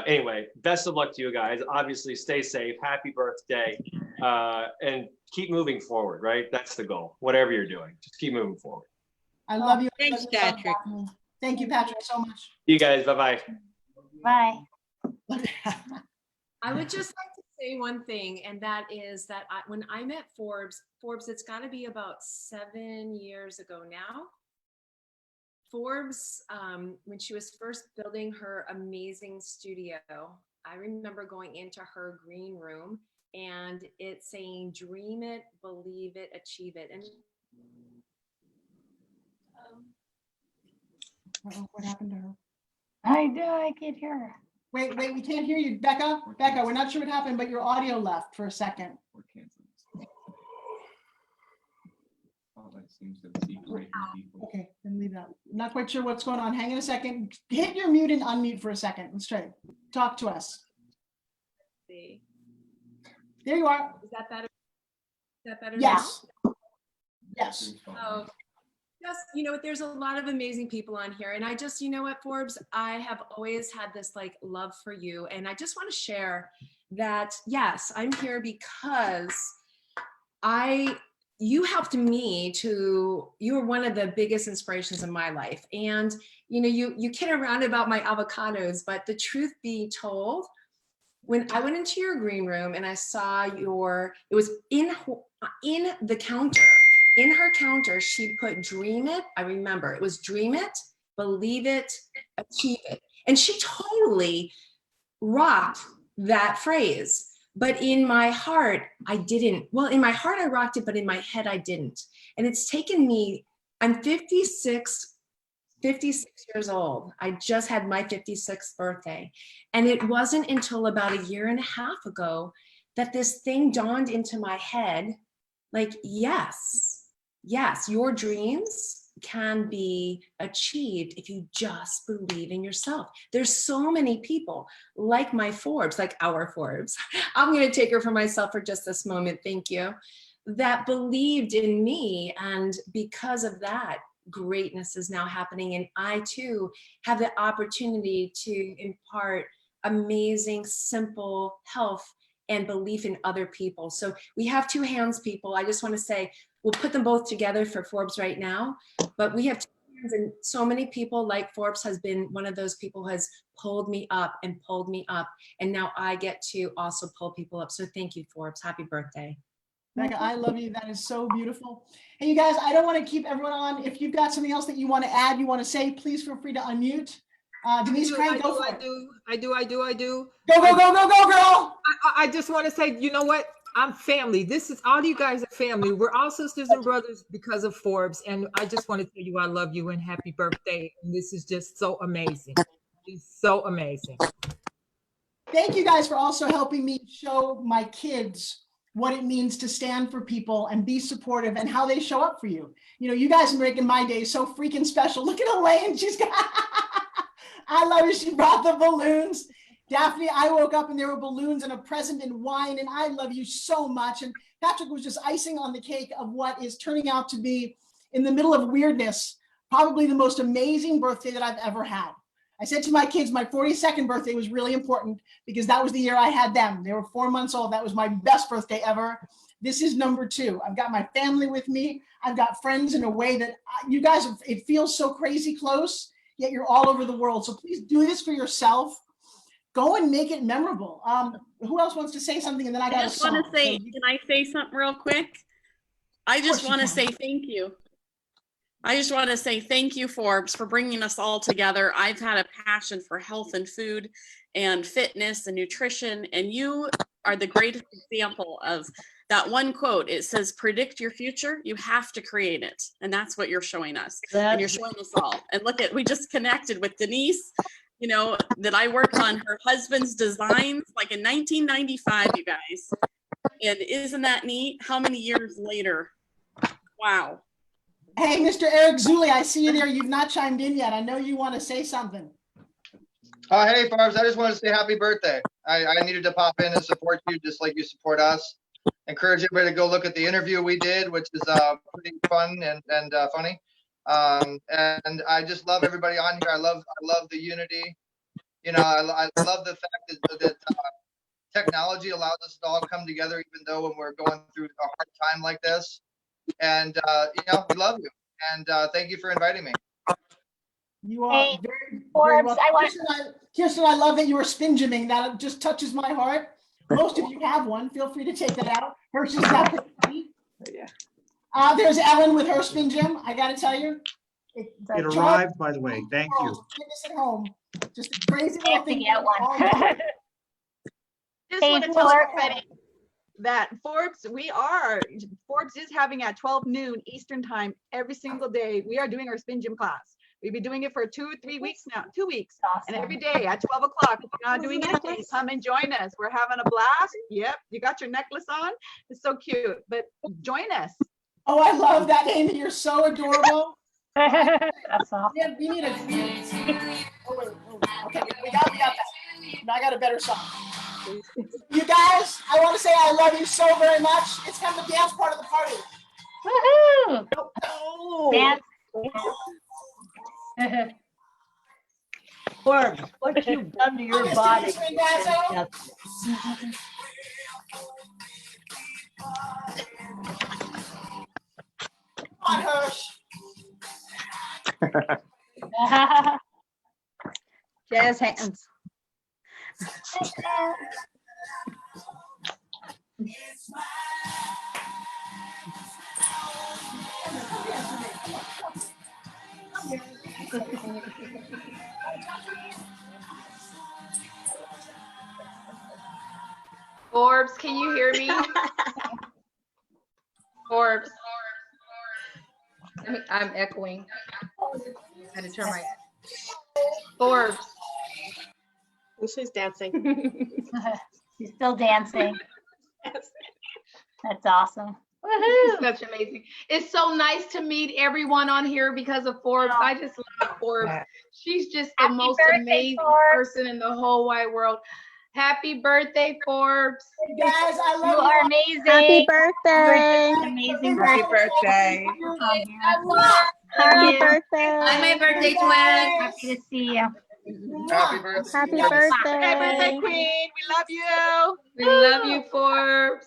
anyway, best of luck to you guys. Obviously, stay safe. Happy birthday. And keep moving forward, right? That's the goal. Whatever you're doing, just keep moving forward. I love you. Thanks, Patrick. Thank you, Patrick, so much. You guys, bye-bye. Bye. I would just like to say one thing, and that is that when I met Forbes, it's got to be about 7 years ago now. Forbes, when she was first building her amazing studio, I remember going into her green room and it saying, dream it, believe it, achieve it. And what happened to her? I can't hear her. Wait, we can't hear you, Becca. Becca, we're not sure what happened, but your audio left for a second. Okay, then leave that. Not quite sure what's going on. Hang on a second. Hit your mute and unmute for a second. Let's try it. Talk to us. see. There you are. Is that better? Is that better? Yes. Now? Yes. Oh, just, you know what, there's a lot of amazing people on here. And I just, you know what, Forbes, I have always had this like love for you. And I just want to share that, yes, I'm here because you helped me you were one of the biggest inspirations in my life. And, you know, you kid around about my avocados, but the truth be told, when I went into your green room and I saw it was in the counter, in her counter, she put dream it. I remember it was dream it, believe it, achieve it. And she totally rocked that phrase. But in my heart, I didn't. Well, in my heart, I rocked it, but in my head, I didn't. And it's taken me, I'm 56 years old. I just had my 56th birthday. And it wasn't until about a year and a half ago that this thing dawned into my head, like, yes, your dreams can be achieved if you just believe in yourself. There's so many people like my Forbes, like our Forbes. I'm going to take her for myself for just this moment. Thank you. That believed in me. And because of that, greatness is now happening. And I too have the opportunity to impart amazing, simple health and belief in other people. So we have two hands, people. I just want to say, we'll put them both together for Forbes right now, but we have two hands, and so many people like Forbes has been one of those people who has pulled me up. And now I get to also pull people up. So thank you, Forbes. Happy birthday. Becca, I love you. That is so beautiful. And you guys, I don't want to keep everyone on. If you've got something else that you want to add, you want to say, please feel free to unmute. Denise Craig, go for it. I do. Go, girl. I just want to say, you know what? I'm family. This is all you guys are family. We're all sisters and brothers because of Forbes. And I just want to tell you I love you and happy birthday. And this is just so amazing. It's so amazing. Thank you guys for also helping me show my kids what it means to stand for people and be supportive and how they show up for you. You know, you guys are making my day so freaking special. Look at Elaine. She's got, I love her. She brought the balloons. Daphne, I woke up and there were balloons and a present and wine, and I love you so much. And Patrick was just icing on the cake of what is turning out to be, in the middle of weirdness, probably the most amazing birthday that I've ever had. I said to my kids, my 42nd birthday was really important because that was the year I had them. They were 4 months old. That was my best birthday ever. This is number 2. I've got my family with me. I've got friends in a way that you guys, it feels so crazy close. yet you're all over the world. So please do this for yourself. Go and make it memorable. Who else wants to say something? And then I got just want to say, can I say something real quick? I just want to say thank you. I just want to say thank you, Forbes, for bringing us all together. I've had a passion for health and food and fitness and nutrition, and you are the greatest example of that one quote. It says, predict your future, you have to create it. And that's what you're showing us. And you're showing us all. And look at, we just connected with Denise, you know, that I worked on her husband's designs like in 1995, you guys. And isn't that neat? How many years later? Wow. Hey, Mr. Eric Zulli, I see you there. You've not chimed in yet. I know you want to say something. Hey, Forbes, I just wanted to say happy birthday. I needed to pop in and support you just like you support us. Encourage everybody to go look at the interview we did, which is pretty fun and funny. And I just love everybody on here. I love the unity. You know, I love the fact that technology allows us to all come together, even though when we're going through a hard time like this. And you know, we love you. And thank you for inviting me. You are Hey, very Forbes, welcome. Kirsten, I love that you were spin gymming. That just touches my heart. Most of you have one. Feel free to take that out. Hershey's got pretty funny. There's Ellen with her spin gym. I got to tell you. It arrived, by the way. Thank you. Fitness at home. Just a crazy little thing. Get one. Just want to tell everybody that Forbes is having at 12 noon Eastern time every single day. We are doing our spin gym class. We've been doing it for 2-3 weeks now, 2 weeks. Awesome. And every day at 12 o'clock, if you're not doing anything, come and join us. We're having a blast. Yep, you got your necklace on. It's so cute, but join us. Oh, I love that, Amy. You're so adorable. That's awesome. Yeah, we need a. Oh, wait, okay, we got that. Now I got a better song. You guys, I want to say I love you so very much. It's kind of the dance part of the party. Woohoo! Oh. Dance. Forbes, what you've done to your body. Yes. Come on, Hirsch. Jazz hands. Forbes, can you hear me? Forbes. I'm echoing. I had to turn my Forbes. She's dancing. She's still dancing. That's awesome. Woohoo! Such amazing. It's so nice to meet everyone on here because of Forbes. I just love Forbes. She's just the most amazing person in the whole wide world. Happy birthday, Forbes. Guys, I love You are amazing. Happy birthday. Amazing. Happy birthday. Happy birthday. Hi, my birthday twin. Happy to see you. Happy birthday. Happy birthday. Happy birthday, Queen. We love you. We love you, Forbes.